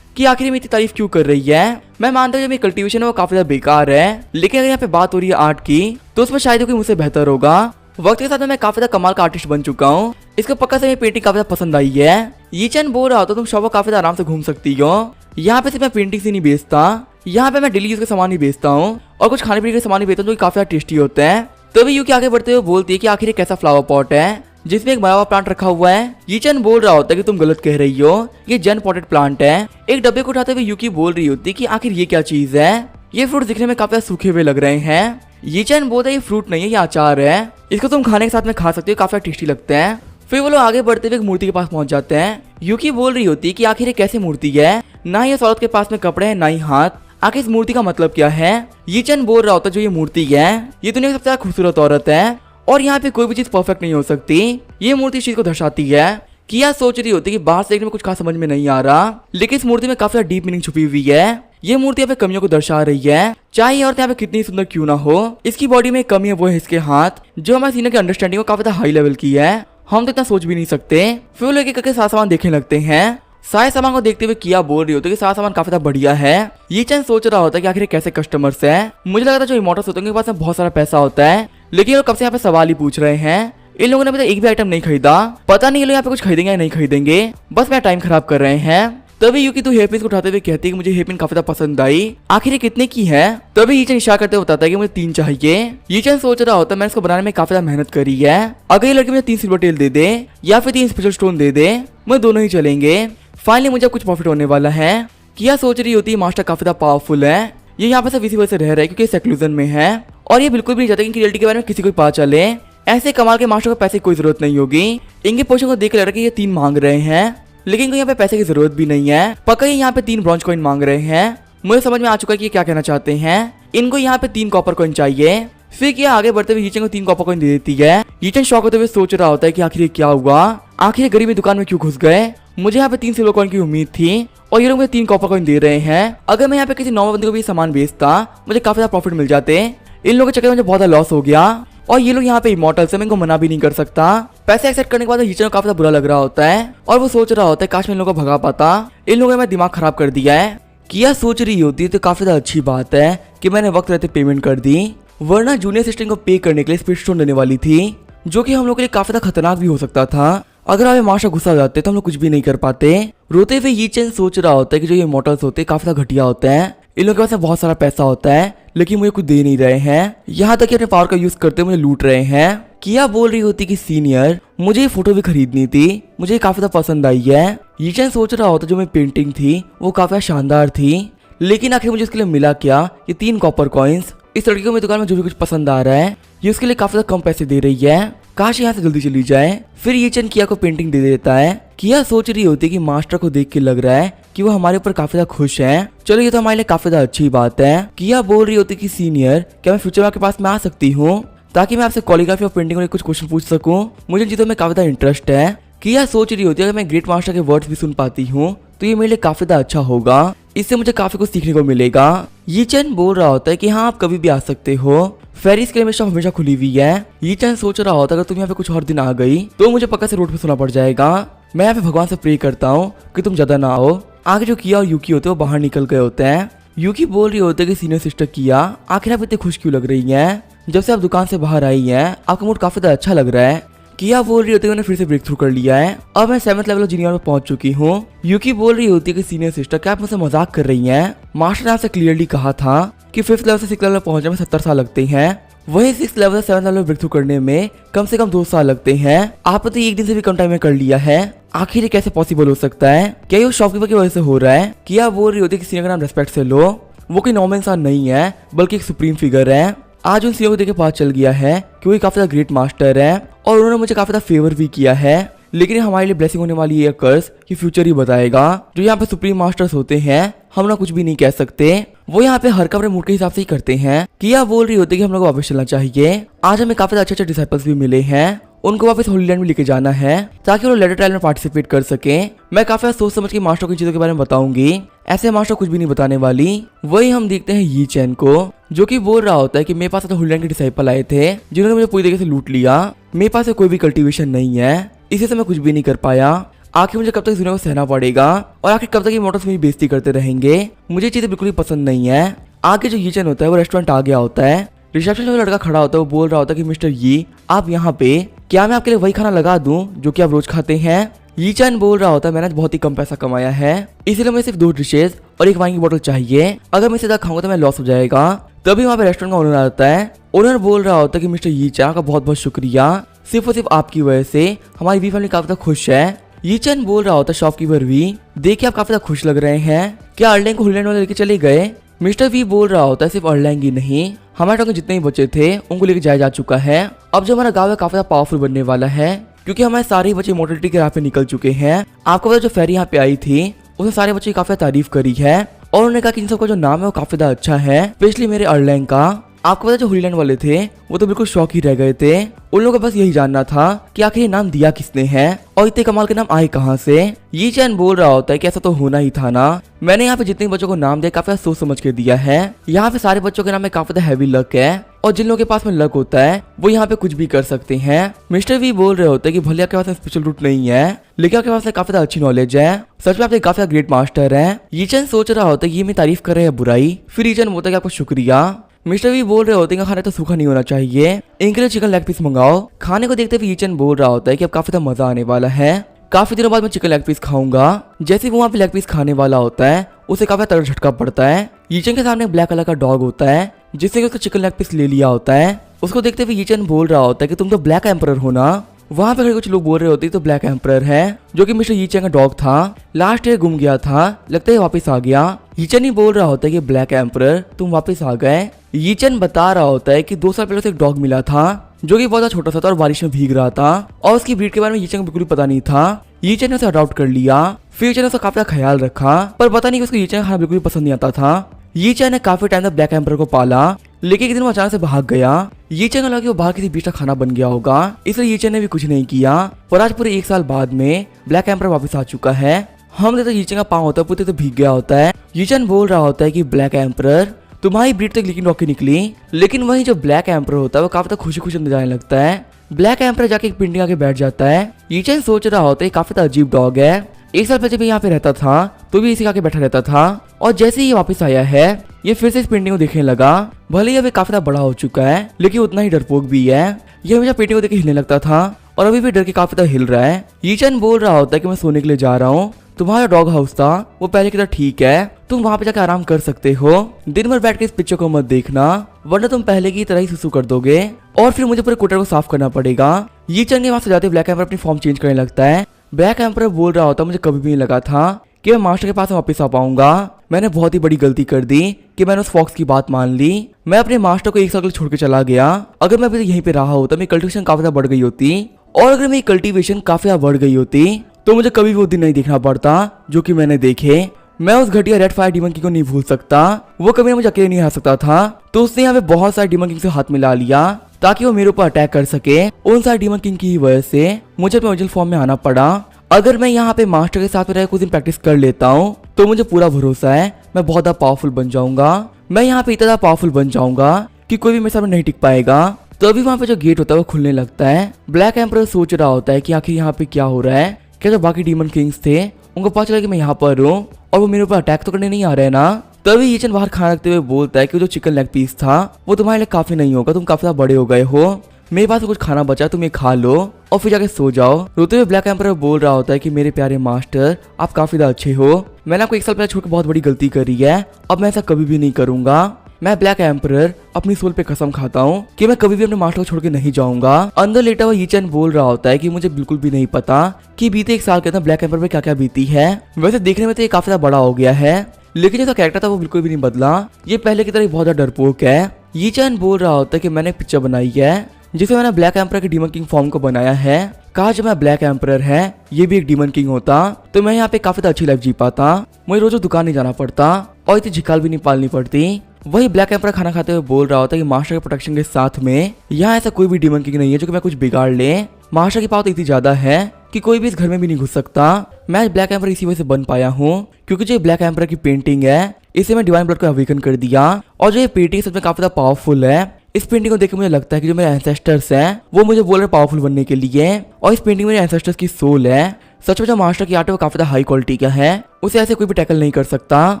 कि आखिर में इतनी तारीफ क्यों कर रही है। मैं मानता हूँ जो मेरी कल्टीवेशन है वो काफी ज्यादा बेकार है, लेकिन अगर यहाँ पे बात हो रही है आर्ट की तो उसमें शायद कोई मुझसे बेहतर होगा। वक्त के साथ में मैं काफी ज्यादा कमाल का आर्टिस्ट बन चुका हूँ, इसको पक्का से मेरी पेंटिंग काफी ज्यादा पसंद आई है। ये चैन बोल रहा होता तुम शॉप काफी ज्यादा आराम से घूम सकती हो, यहाँ पे सिर्फ मैं पेंटिंग से नहीं बेचता, यहाँ पे मैं डेली यूज के सामान भी बेचता हूँ और कुछ खाने पीने के सामान भी बेचता हूँ जो काफी ज्यादा टेस्टी होते हैं। तभी यूकी आगे बढ़ते हुए बोलती है कि आखिर एक कैसा फ्लावर पॉट है जिसमें एक मरा हुआ प्लांट रखा हुआ है। ये चैन बोल रहा होता है कि तुम गलत कह रही हो, ये जेन पॉटेड प्लांट है। एक डब्बे को उठाते हुए यूकी बोल रही होती कि आखिर ये क्या चीज है, ये फ्रूट दिखने में काफी सूखे हुए लग रहे हैं। ये चैन बोलता है ये फ्रूट नहीं है ये अचार है, इसको तुम खाने के साथ में खा सकते हो, काफी टेस्टी लगते हैं। फिर वो लोग आगे बढ़ते हुए एक मूर्ति के पास पहुंच जाते हैं। यूकी बोल रही होती है कि आखिर ये कैसी मूर्ति है, ना ही इस औरत के पास में कपड़े हैं ना ही हाथ, आखिर इस मूर्ति का मतलब क्या है। ये चैन बोल रहा होता है जो ये मूर्ति है ये दुनिया की सबसे ज्यादा खूबसूरत औरत है और यहाँ पे कोई भी चीज परफेक्ट नहीं हो सकती, ये मूर्ति इस चीज को दर्शाती है। किया सोच रही होती है कि बाहर से देखने में कुछ खास समझ में नहीं आ रहा, लेकिन इस मूर्ति में काफी डीप मीनिंग छुपी हुई है। ये मूर्ति यहाँ पे कमियों को दर्शा रही है, चाहे ये औरत यहाँ पे कितनी सुंदर क्यों ना हो, इसकी बॉडी में एक कमी है वो है इसके हाथ, जो हमारे सीनियर की अंडरस्टैंडिंग को काफी ज्यादा हाई लेवल की है, हम तो इतना सोच भी नहीं सकते। फिर वो लोग एक करके सारा सामान देखने लगते हैं। सारे सामान को देखते हुए किया बोल रही होती है कि सारा सामान काफी ज्यादा बढ़िया है। ये चैन सोच रहा होता है कि आखिर कैसे कस्टमर्स है, मुझे लगा था जो इमोटल्स होते हैं उनके पास में बहुत सारा पैसा होता है, लेकिन ये लोग कब से यहाँ पे सवाल ही पूछ रहे हैं। इन लोगों ने अभी तक एक भी आइटम नहीं खरीदा, पता नहीं ये लोग यहाँ पे कुछ खरीदेंगे या नहीं खरीदेंगे, बस मेरा टाइम खराब कर रहे हैं। तभी यूकी तो हेयरपिन को उठाते हुए कहती है कि मुझे हेयरपिन काफी ज्यादा पसंद आई, आखिर ये कितने की है। तभी ये चैन इशारा करते हुए बताता है कि मुझे 3 चाहिए। ये चैन सोच रहा होता है मैंने इसको बनाने में काफी ज्यादा मेहनत करी है, अगर ये लड़की मुझे 3 सिल्वर टेल दे दे या फिर 3 स्पेशल स्टोन दे दे मुझे दोनों ही चलेंगे, फाइनली मुझे कुछ प्रॉफिट होने वाला है। किया सोच रही होती है मास्टर काफी ज्यादा पावरफुल है, ये यहाँ पे सिर्फ इसी वजह से रह रहा है क्योंकि सेक्लूजन में है और ये बिल्कुल भी नहीं चाहता कि रियलिटी के बारे में किसी को पता चले। ऐसे कमाल के मास्टर को पैसे की कोई जरूरत नहीं होगी। इनके पोजीशन को देख के लग रहा है कि ये 3 मांग रहे हैं, लेकिन इनको यहाँ पे पैसे की जरूरत भी नहीं है। पक्का ये यहाँ पे 3 ब्रॉन्ज कॉइन मांग रहे हैं। मुझे समझ में आ चुका है कि ये क्या कहना चाहते हैं। इनको यहाँ पे 3 कॉपर कॉइन चाहिए। फिर क्या आगे बढ़ते हुए यीचन को 3 कॉपर कॉइन दे देती है। यीचन शॉक होते हुए सोच रहा होता है कि आखिर ये क्या हुआ, आखिर गरीबी दुकान में क्यों घुस गए। मुझे यहाँ पे 3 सिल्वर कॉइन की उम्मीद थी और ये लोग मुझे 3 कॉपर कॉइन दे रहे हैं। अगर मैं यहाँ पे किसी नॉर्मल बंदे को भी सामान बेचता मुझे काफी ज्यादा प्रॉफिट मिल जाते। इन लोगों के चक्कर में मुझे बहुत ज्यादा लॉस हो गया और ये लोग यहाँ पे इमॉर्टल से मैं इनको मना भी नहीं कर सकता। पैसे एक्सेप्ट करने के बाद यीचन को काफी ज्यादा बुरा लग रहा होता है और वो सोच रहा होता है काश मैं इन लोगों को भगा पाता। इन लोगों ने मेरा दिमाग खराब कर दिया है। किया सोच रही होती तो काफी ज्यादा अच्छी बात है कि मैंने वक्त रहते पेमेंट कर दी, वरना जूनियर सिस्टर को पे करने के लिए स्पीड स्टोन देने वाली थी, जो कि हम लोग के लिए काफी ज्यादा खतरनाक भी हो सकता था। अगर हमें मास्टर गुस्सा जाते तो हम लोग कुछ भी नहीं कर पाते। रोते हुए यीचन सोच रहा होता है कि जो ये मॉडल्स होते हैं काफी ज्यादा घटिया होते हैं, इन लोगों के पास बहुत सारा पैसा होता है लेकिन मुझे कुछ दे नहीं रहे हैं, यहाँ तक कि अपने पावर का यूज करते हुए मुझे लूट रहे हैं। किया बोल रही होती कि सीनियर मुझे ये फोटो भी खरीदनी थी, मुझे काफी ज्यादा पसंद आई है। यीचन सोच रहा होता जो मेरी पेंटिंग थी वो काफी शानदार थी, लेकिन आखिर मुझे उसके लिए मिला क्या, ये 3 कॉपर कॉइन्स। इस लड़की को मेरी दुकान में जो भी कुछ पसंद आ रहा है ये उसके लिए काफी ज्यादा कम पैसे दे रही है, काश यहाँ से जल्दी चली जाए। फिर यीचन किया को पेंटिंग दे देता है। किया सोच रही होती है कि मास्टर को देख के लग रहा है कि वो हमारे ऊपर काफी ज्यादा खुश है, चलो ये तो हमारे लिए काफी ज्यादा अच्छी बात है। किया बोल रही होती कि सीनियर क्या मैं फ्यूचर में आपके पास में आ सकती हूँ ताकि मैं आपसे कॉलीग्राफी और पेंटिंग में कुछ क्वेश्चन पूछ सकूं, मुझे इन चीजों में काफी ज्यादा इंटरेस्ट है। किया सोच रही होती है अगर मैं ग्रेट मास्टर के वर्ड्स भी सुन पाती हूँ तो ये मेरे लिए काफी ज्यादा अच्छा होगा, इससे मुझे काफी कुछ सीखने को मिलेगा। यीचन बोल रहा होता है कि हाँ आप कभी भी आ सकते हो, फेरिस के लिए शॉप हमेशा खुली हुई है। यीचन सोच रहा होता है अगर तुम यहाँ पे कुछ और दिन आ गई तो मुझे पक्का से रोड पे सोना पड़ जाएगा। मैं यहाँ पे भगवान से प्रे करता हूँ कि तुम ज्यादा ना आओ। आगे जो किया और यूकी होते हैं वो बाहर निकल गए होते हैं। यूकी बोल रही होती है कि सीनियर सिस्टर किया आखिर आप इतनी खुश क्यों लग रही है, जब से आप दुकान से बाहर आई हैं आपका मूड काफी ज्यादा अच्छा लग रहा है। किया बोल रही होती है उन्हें फिर से ब्रेक थ्रू कर लिया है, अब मैं 7th लेवल जूनियर में पहुंच चुकी हूँ। यूकी बोल रही होती है कि सीनियर सिस्टर क्या आप मुझसे मजाक कर रही हैं, मास्टर ने आपसे क्लियरली कहा था कि 5th लेवल से 6th लेवल में पहुंचने में 70 साल लगते हैं, वही 6th लेवल से 7th लेवल में ब्रेक थ्रू करने में कम से कम 2 साल लगते हैं। आपने तो 1 दिन से भी कम टाइम में कर लिया है, आखिर ये कैसे पॉसिबल हो सकता है, क्या ये शॉपकीपर की वजह से हो रहा है। किया बोल रही होती है कि सीनियर का नाम रेस्पेक्ट से लो, वो कोई नॉर्मल इंसान नहीं है बल्कि एक सुप्रीम फिगर है। आज उन सीनियर को देख के पता चल गया है कि वो काफी ज्यादा ग्रेट मास्टर है और उन्होंने मुझे काफी ज्यादा फेवर भी किया है, लेकिन हमारे लिए ब्लेसिंग होने वाली ये कर्स कि फ्यूचर ही बताएगा। जो यहाँ पे सुप्रीम मास्टर्स होते हैं हम लोग कुछ भी नहीं कह सकते, वो यहाँ पे हर कमरे मूड के हिसाब से ही करते हैं। किया बोल रही होती है कि हम लोग को वापस चलना चाहिए, आज हमें काफी अच्छे अच्छे डिसाइपल्स भी मिले हैं, उनको वापस होली लैंड में लेके जाना है ताकि वो लेटर ट्रायल में पार्टिसिपेट कर सके। मैं काफी सोच समझ के मास्टर को चीजों के बारे में बताऊंगी, ऐसे मास्टर कुछ भी नहीं बताने वाली। वही हम देखते हैं यी चैन को जो कि बोल रहा होता है कि मेरे पास तो होली लैंड के डिसाइपल आए थे जिन्होंने मुझे पूरी तरीके से लूट लिया, मेरे पास कोई भी कल्टीवेशन नहीं है, इसी से मैं कुछ भी नहीं कर पाया। आखिर मुझे कब तक इस दुनिया को सहना पड़ेगा और आखिर कब तक ये मोटर्स मेरी बेइज्जती करते रहेंगे, मुझे चीजें बिल्कुल ही पसंद नहीं है। आगे जो यीचन होता है वो रेस्टोरेंट आ गया होता है, रिसेप्शन में लड़का खड़ा होता है, वो बोल रहा होता है कि मिस्टर यी आप यहाँ पे, क्या मैं आपके लिए वही खाना लगा दूं जो कि आप रोज खाते हैं। यीचन बोल रहा होता है मैंने बहुत ही कम पैसा कमाया है इसलिए मुझे सिर्फ 2 डिशेज और एक वाइन की बोतल चाहिए, अगर मैं सीधा खाऊंगा तो मैं लॉस हो जाएगा। तभी वहाँ पे रेस्टोरेंट का ओनर आता है, ओनर बोल रहा होता है कि मिस्टर यीचन का बहुत बहुत शुक्रिया, सिर्फ और सिर्फ आपकी वजह से हमारी वी फैमिली काफी खुश है। यीचन बोल रहा होता है शॉपकीपर वी देखिए आप काफी ज्यादा खुश लग रहे हैं, क्या अर्लैंग को होलीलैंड वाले लेके चले गए। मिस्टर वी बोल रहा होता है सिर्फ अर्लैंग ही नहीं हमारे टोकन जितने ही बच्चे थे उनको लेके जाया जा चुका है, अब जो हमारा गाँव है काफी ज्यादा पावरफुल बनने वाला है क्योंकि हमारे सारे ही बच्चे मोटिलिटी के राह पे निकल चुके हैं। आपको पता जो फेरी यहाँ पे आई थी उसने सारे बच्चे की काफी तारीफ करी है और उन्होंने कहा कि इन सबका जो नाम है वो काफी ज्यादा अच्छा है, स्पेशली मेरे अर्लैंग का। आपको पता जो होलीलैंड वाले थे वो तो बिल्कुल शौक ही रह गए थे, उन लोगों को बस यही जानना था कि आखिर ये नाम दिया किसने है और इतने कमाल के नाम आए कहाँ से। ये चैन बोल रहा होता है कि ऐसा तो होना ही था ना, मैंने यहाँ पे जितने बच्चों को नाम दिया काफी सोच समझ के दिया है, यहाँ पे सारे बच्चों के नाम में काफी हैवी लक है और जिन लोगों के पास में लक होता है वो यहाँ पे कुछ भी कर सकते हैं। मिस्टर वी बोल रहे होते हैं कि भले आपके पास स्पेशल रूट नहीं है लेकिन आपके पास काफी अच्छी नॉलेज है, सच में आप काफी ग्रेट मास्टर है। यीचन सोच रहा होता है कि ये मेरी तारीफ कर रहे हैं बुराई, फिर यीचन बोलता है कि आपको शुक्रिया। मिस्टर वी बोल रहे होते हैं खाना तो सूखा नहीं होना चाहिए, इनके लिए चिकन लेग पीस मंगाओ। खाने को देखते हुए यीचन बोल रहा होता है कि अब काफी ज्यादा मजा आने वाला है, काफी दिनों बाद मैं चिकन लेग पीस खाऊंगा। जैसे वो वहाँ पे लेग पीस खाने वाला होता है उसे काफी तगड़ा झटका पड़ता है। यीचन के सामने ब्लैक कलर का डॉग होता है जिससे उसका चिकन लेग पीस ले लिया होता है। उसको देखते हुए यीचन बोल रहा होता है कि तुम तो ब्लैक एम्परर हो ना। वहाँ पे कुछ लोग बोल रहे होते तो ब्लैक एम्परर है जो कि मिस्टर यीचन का डॉग था, लास्ट ईयर गुम गया था, लगता है वापस आ गया। यीचन ही बोल रहा होता है कि ब्लैक एम्परर तुम वापस आ गए। यीचन बता रहा होता है कि 2 साल पहले उसे एक डॉग मिला था जो कि बहुत ज्यादा छोटा सा था और बारिश में भीग रहा था, और उसकी ब्रीड के बारे में यीचन को बिल्कुल भी पता नहीं था। यीचन ने उसे अडॉप्ट कर लिया। फिर यीचन ने उसका काफी ख्याल रखा, पर पता नहीं कि उसको यीचन का खाना बिल्कुल भी पसंद नहीं आता था। यीचन ने काफी टाइम तक ब्लैक एम्पर को पाला, लेकिन एक दिन वो अचानक से भाग गया। यीचन को लगा कि वो बाहर किसी बीच का खाना बन गया होगा, इसलिए यीचन ने भी कुछ नहीं किया। और आज पूरे 1 साल बाद में ब्लैक एम्पर वापस आ चुका है। हम देखते यीचन का पाँव होता है पूरे तो भीग गया होता है। यीचन बोल रहा होता है कि ब्लैक एम्पर तुम्हारी ब्रीड तो लिकिंग रॉक की निकली, लेकिन वही जो ब्लैक एम्पर होता है वो काफी खुशी खुशी अंदर जाने लगता है। ब्लैक एम्पर जाके एक पेंटिंग आके बैठ जाता है। यीचन सोच रहा होता है काफी अजीब डॉग है। 1 साल पहले जब यहाँ पे रहता था तो भी इसी आके बैठा रहता था, और जैसे ही ये वापस आया है ये फिर से इस पेंटिंग को देखने लगा। भले ही अभी काफी बड़ा हो चुका है, लेकिन उतना ही डरपोक भी है। ये हमेशा पेंटिंग को देख के हिलने लगता था और अभी भी डर के काफी हिल रहा है। यीचन बोल रहा होता है कि मैं सोने के लिए जा रहा हूँ, तुम्हारा डॉग हाउस था वो पहले की तरह ठीक है, तुम वहाँ पे जाकर आराम कर सकते हो। दिन भर बैठ के इस पिक्चर को मत देखना, वरना तुम पहले की तरह ही सुसु कर दोगे और फिर मुझे पूरे क्वार्टर को साफ करना पड़ेगा। यीचन के वहाँ से जाते ब्लैक एम्पर अपनी फॉर्म चेंज करने लगता है। ब्लैक एम्पर बोल रहा होता मुझे कभी भी नहीं लगा था कि मैं मास्टर के पास वापस आ पाऊंगा। मैंने बहुत ही बड़ी गलती कर दी कि मैंने उस फॉक्स की बात मान ली। मैं अपने मास्टर को 1 साल के लिए छोड़ के चला गया। अगर मैं अभी यहीं पे रहा होता मेरी कल्टिवेशन काफी बढ़ गई होती, और अगर मेरी कल्टिवेशन काफी बढ़ गई होती तो मुझे कभी भी वो दिन नहीं देखना पड़ता जो कि मैंने देखे। मैं उस घटिया रेड फायर डीमन किंग को नहीं भूल सकता, वो कभी मुझे अकेले नहीं हरा सकता था। तो उसने यहाँ पे बहुत सारे डीमन किंग से हाथ मिला लिया ताकि वो मेरे ऊपर अटैक कर सके। उन सारे डीमन किंग की वजह से मुझे अपने ओरिजिनल फॉर्म में आना पड़ा। अगर मैं यहाँ पे मास्टर के साथ रह कुछ दिन प्रैक्टिस कर लेता हूँ तो मुझे पूरा भरोसा है मैं बहुत ज्यादा पावरफुल बन जाऊंगा। मैं यहाँ पे इतना पावरफुल बन जाऊंगा कि कोई भी मेरे सामने नहीं टिक पाएगा। तो अभी वहाँ पे जो गेट होता है वो खुलने लगता है। ब्लैक एम्पर सोच रहा होता है कि आखिर यहाँ पे क्या हो रहा है। क्या जो बाकी डीमन किंग्स थे उनको पता चला कि मैं यहाँ पर हूँ और वो मेरे ऊपर अटैक तो करने नहीं आ रहे ना। तभी यीचन बाहर खाना रखते हुए बोलता है कि जो चिकन लेग पीस था वो तुम्हारे लिए काफी नहीं होगा, तुम काफी ज्यादा बड़े हो गए हो। मेरे पास कुछ खाना बचा, तुम ये खा लो और फिर जाके सो जाओ। रोते हुए ब्लैक एम्पर बोल रहा होता है कि मेरे प्यारे मास्टर आप काफी ज्यादा अच्छे हो। मैंने आपको 1 साल पहले छोड़ के बहुत बड़ी गलती करी है, अब मैं ऐसा कभी भी नहीं करूंगा। मैं ब्लैक एम्पर अपनी सोल पे कसम खाता हूँ कि मैं कभी भी अपने मास्टर को छोड़ के नहीं जाऊंगा। अंदर लेटा हुआ यीचन बोल रहा होता है कि मुझे बिल्कुल भी नहीं पता कि बीते 1 साल के अंदर ब्लैक एम्पर पे क्या क्या बीती है। वैसे देखने में तो ये काफी ज्यादा बड़ा हो गया है, लेकिन जो कैरेक्टर था वो बिल्कुल भी नहीं बदला। ये पहले की तरह बहुत ज्यादा डरपोक है। यीचन बोल रहा होता है कि मैंने पिक्चर बनाई है जिसे मैंने ब्लैक एम्पर के डीमन किंग फॉर्म को बनाया है। काश मैं ब्लैक एम्पर है ये भी एक डीमन किंग होता तो मैं यहाँ पे काफी अच्छी लाइफ जी पाता। मुझे रोज दुकान नहीं जाना पड़ता और इतनी झिकाल भी नहीं पालनी पड़ती। वही ब्लैक एम्पर खाना खाते हुए बोल रहा होता है कि मास्टर के प्रोटेक्शन के साथ में यहाँ ऐसा कोई भी डीमन किंग नहीं है जो कि मैं कुछ बिगाड़ ले। मास्टर की पावर तो इतनी ज्यादा है कि कोई भी इस घर में भी नहीं घुस सकता। मैं ब्लैक एम्पर इसी वजह से बन पाया हूँ क्योंकि जो ब्लैक एम्पर की पेंटिंग है इसे मैं डिवाइन ब्लड को अवेकन कर दिया, और जो ये पेंटिंग सच में काफी ज्यादा पावरफुल है। इस पेंटिंग को देख के मुझे लगता है कि जो मेरे एंसेस्टर्स हैं वो मुझे बोल रहे पावरफुल बनने के लिए, और इस पेंटिंग में मेरे एंसेस्टर्स की सोल है। सच में जो मास्टर की आर्ट है वो काफी हाई क्वालिटी का है, उसे ऐसे कोई भी टैकल नहीं कर सकता।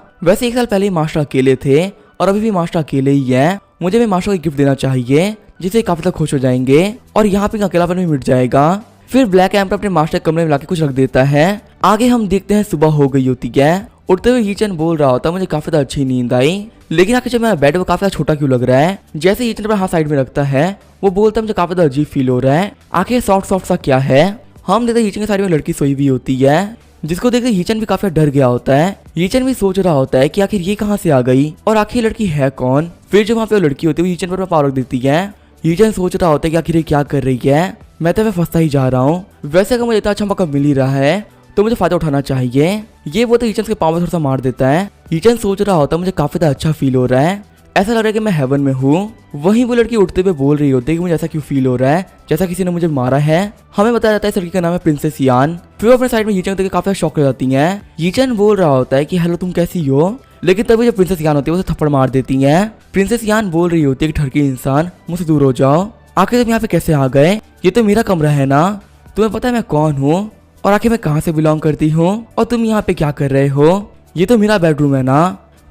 वैसे 1 साल पहले ही मास्टर अकेले थे और अभी भी मास्टर अकेले ही है। मुझे भी मास्टर को गिफ्ट देना चाहिए जिससे काफी ज्यादा खुश हो जाएंगे और यहाँ पे अकेलापन भी मिट जाएगा। फिर ब्लैक एम्पर अपने मास्टर कमरे में लाके कुछ रख देता है। आगे हम देखते हैं सुबह हो गई होती है। उठते हुए यीचन बोल रहा होता मुझे काफी ज्यादा अच्छी नींद आई, लेकिन आखिर जब मेरा बेड वो काफी छोटा क्यों लग रहा है। जैसे यीचन अपना हाथ साइड में रखता है वो बोलता है मुझे काफी ज्यादा अजीब फील हो रहा है, आखिर सॉफ्ट सॉफ्ट सा क्या है। हम देखते यीचन के साइड में लड़की सोई हुई होती है जिसको देखकर यीचन भी काफी डर गया होता है। यीचन भी सोच रहा होता है कि आखिर ये कहाँ से आ गई और आखिर लड़की है कौन। फिर जो वहाँ पे वो लड़की होती है वो यीचन पर पावर रख देती है। यीचन सोच रहा होता है कि आखिर ये क्या कर रही है, मैं तो फंसता ही जा रहा हूँ। वैसे अगर मुझे इतना अच्छा मौका मिल ही रहा है तो मुझे फायदा उठाना चाहिए। ये वो तो यीचन के पावर थोड़ा सा मार देता है। यीचन सोच रहा होता है मुझे काफी ज्यादा अच्छा फील हो रहा है, ऐसा लग रहा है कि मैं हेवन में हूँ। वहीं वो लड़की उठते हुए बोल रही होती है कि मुझे ऐसा क्यों फील हो रहा है जैसा किसी ने मुझे मारा है। हमें बताया जाता है इस लड़की का नाम है प्रिंसेस यान। फिर वो अपने साइड में यीचन देख काफी शॉक हो जाती है। यीचन बोल रहा होता है कि हेलो तुम कैसी हो, लेकिन तभी जब प्रिंसेस यान होती है उसे थप्पड़ मार देती है। प्रिंसेस यान बोल रही होती है कि ठरकी इंसान मुझसे दूर हो जाओ, आखिर तुम यहाँ पे कैसे आ गए, ये तो मेरा कमरा है ना, तुम्हें पता है मैं कौन हूँ और आखिर मैं कहाँ से बिलोंग करती हूँ और तुम यहाँ पे क्या कर रहे हो, ये तो मेरा बेडरूम है ना,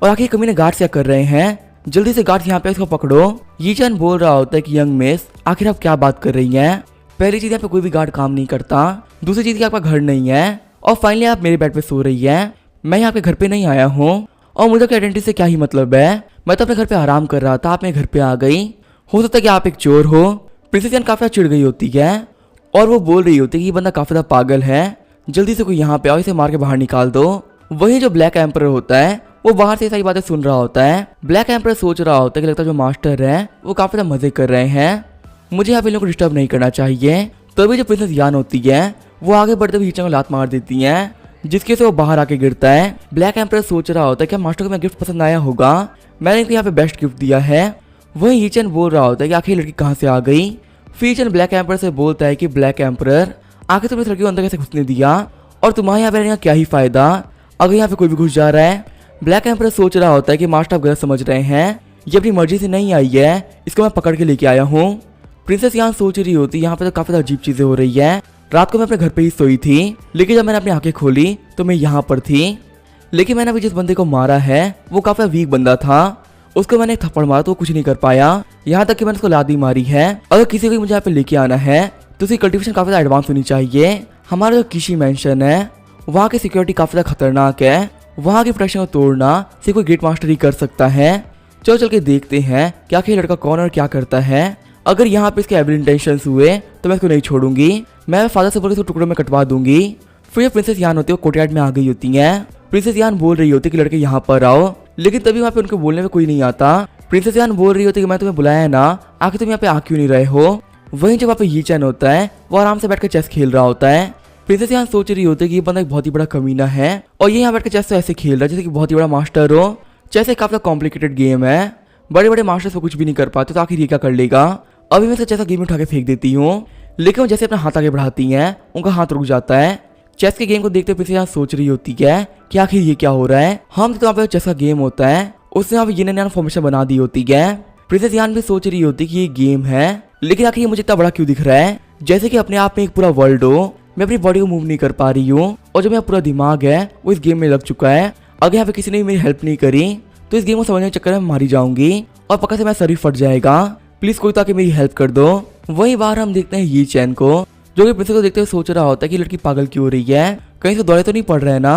और आखिर कमीने गार्ड क्या कर रहे हैं, जल्दी से गार्ड यहाँ पे इसको पकड़ो। यीचन बोल रहा होता है कि यंग मिस आखिर आप क्या बात कर रही हैं। पहली चीज यहाँ पे कोई भी गार्ड काम नहीं करता, दूसरी चीज की आपका घर नहीं है, और फाइनली आप मेरे बेड पे सो रही है। मैं यहाँ पे घर पे नहीं आया हूँ और मुझे आपकी आइडेंटिटी से क्या ही मतलब है, मैं तो अपने घर पे आराम कर रहा था, आप मेरे घर पे आ गई, हो सकता है कि आप एक चोर हो। प्रिंसेस यान काफी चिढ़ गई होती है और वो बोल रही होती है कि ये बंदा काफी ज्यादा पागल है, जल्दी से कोई यहाँ पे आओ, इसे मार के बाहर निकाल दो। वही जो ब्लैक एम्पर होता है वो बाहर से सारी बातें सुन रहा होता है। ब्लैक एम्पर सोच रहा होता है कि लगता है जो मास्टर है वो काफी ज्यादा मजे कर रहे हैं, मुझे यहाँ पे इन लोगों को डिस्टर्ब नहीं करना चाहिए। तभी जो प्रिंसेस यान होती है वो आगे बढ़ते हुए यीचन को लात मार देती है, जिसके से वो बाहर आके गिरता है। ब्लैक एम्पर सोच रहा होता है कि मास्टर को मेरा गिफ्ट पसंद आया होगा, मैंने इनको यहाँ पे बेस्ट गिफ्ट दिया है। वही यीचन बोल रहा होता है कि आखिर लड़की कहाँ से आ गई। फिर यीचन ब्लैक एम्पर से बोलता है कि ब्लैक एम्पर आखिर तुमने इस लड़की को अंदर कैसे घुसने दिया और तुम्हारे यहाँ पे रहने का क्या ही फायदा अगर यहाँ पे कोई भी घुस जा रहा है। ब्लैक एम्पर सोच रहा होता है कि मास्टर आप गलत समझ रहे हैं, ये अपनी मर्जी से नहीं आई है, इसको मैं पकड़ के लेके आया हूँ। प्रिंसेस यहाँ सोच रही होती यहाँ पे तो काफी अजीब चीजें हो रही है। रात को मैं अपने घर पे ही सोई थी, लेकिन जब मैंने अपनी आंखें खोली तो मैं यहाँ पर थी। लेकिन मैंने अभी जिस बंदे को मारा है वो काफी वीक बंदा था, उसको मैंने एक थप्पड़ मारा तो कुछ नहीं कर पाया, यहाँ तक कि मैंने उसको लात मारी है। अगर किसी को मुझे यहाँ पे लेके आना है तो उसकी कल्टिवेशन काफी ज्यादा एडवांस होनी चाहिए। हमारा जो किशी मैंशन है वहाँ की सिक्योरिटी काफी ज्यादा खतरनाक है, वहाँ की प्रोटेक्शन को तोड़ना सिर्फ कोई ग्रेट मास्टर ही कर सकता है। चलो चल के देखते हैं कि आखिर लड़का कौन और क्या करता है। अगर यहाँ पे इसके एबल इंटेंशंस हुए तो मैं इसको नहीं छोड़ूंगी, मैं फादर से बोल के टुकड़ों में कटवा दूंगी। फिर प्रिंसेस यान होती है वो कोर्टयार्ड में आ गई होती है। प्रिंसेस यान बोल रही होती है कि लड़के यहाँ पर आओ, लेकिन तभी वहाँ पे उनको बोलने में कोई नहीं आता। प्रिंसेस यान बोल रही होती है कि मैं तुम्हें बुलाया ना, आखिर तुम यहाँ पे आ क्यों नहीं रहे हो। वहीं जब वहाँ पे यीचन होता है वो आराम से बैठकर चेस खेल रहा होता है। प्रिंसेस यान सोच रही होती है कि ये बंदा एक बहुत ही बड़ा कमीना है और ये यहाँ बैठकर चेस तो ऐसे खेल रहा है जैसे कि बहुत ही बड़ा मास्टर हो। चेस एक काफी कॉम्प्लिकेटेड गेम है, बड़े बड़े मास्टर्स को कुछ भी नहीं कर पाते, तो आखिर ये क्या कर लेगा। अभी मैं चेस का गेम उठा के फेंक देती हूँ, लेकिन वो जैसे अपना हाथ आगे बढ़ाती हैं उनका हाथ रुक जाता है। चेस के गेम को देखते प्रिंसेस यान सोच रही होती है कि आखिर ये क्या हो रहा है। हम तो वहाँ पे चेस का गेम होता है, उसने यहाँ पे ये नया फॉर्मेशन बना दी होती है। प्रिंसेस यान भी सोच रही होती कि ये गेम है, लेकिन आखिर ये मुझे इतना बड़ा क्यों दिख रहा है, जैसे कि अपने आप में एक पूरा वर्ल्ड हो। मैं अपनी बॉडी को मूव नहीं कर पा रही हूँ और जो मेरा पूरा दिमाग है वो इस गेम में लग चुका है। अगर यहाँ पे किसी ने मेरी हेल्प नहीं करी तो इस गेम को समझने के चक्कर में मारी जाऊंगी और पक्का से मेरा शरीर फट जाएगा। प्लीज कोई तो आके मेरी हेल्प कर दो। वहीं बाहर हम देखते हैं ये चैन को, जो कि प्रिंसेस को देखते हुए सोच रहा होता है कि लड़की पागल क्यों हो रही है, कहीं से दौड़े तो नहीं पड़ रहे ना,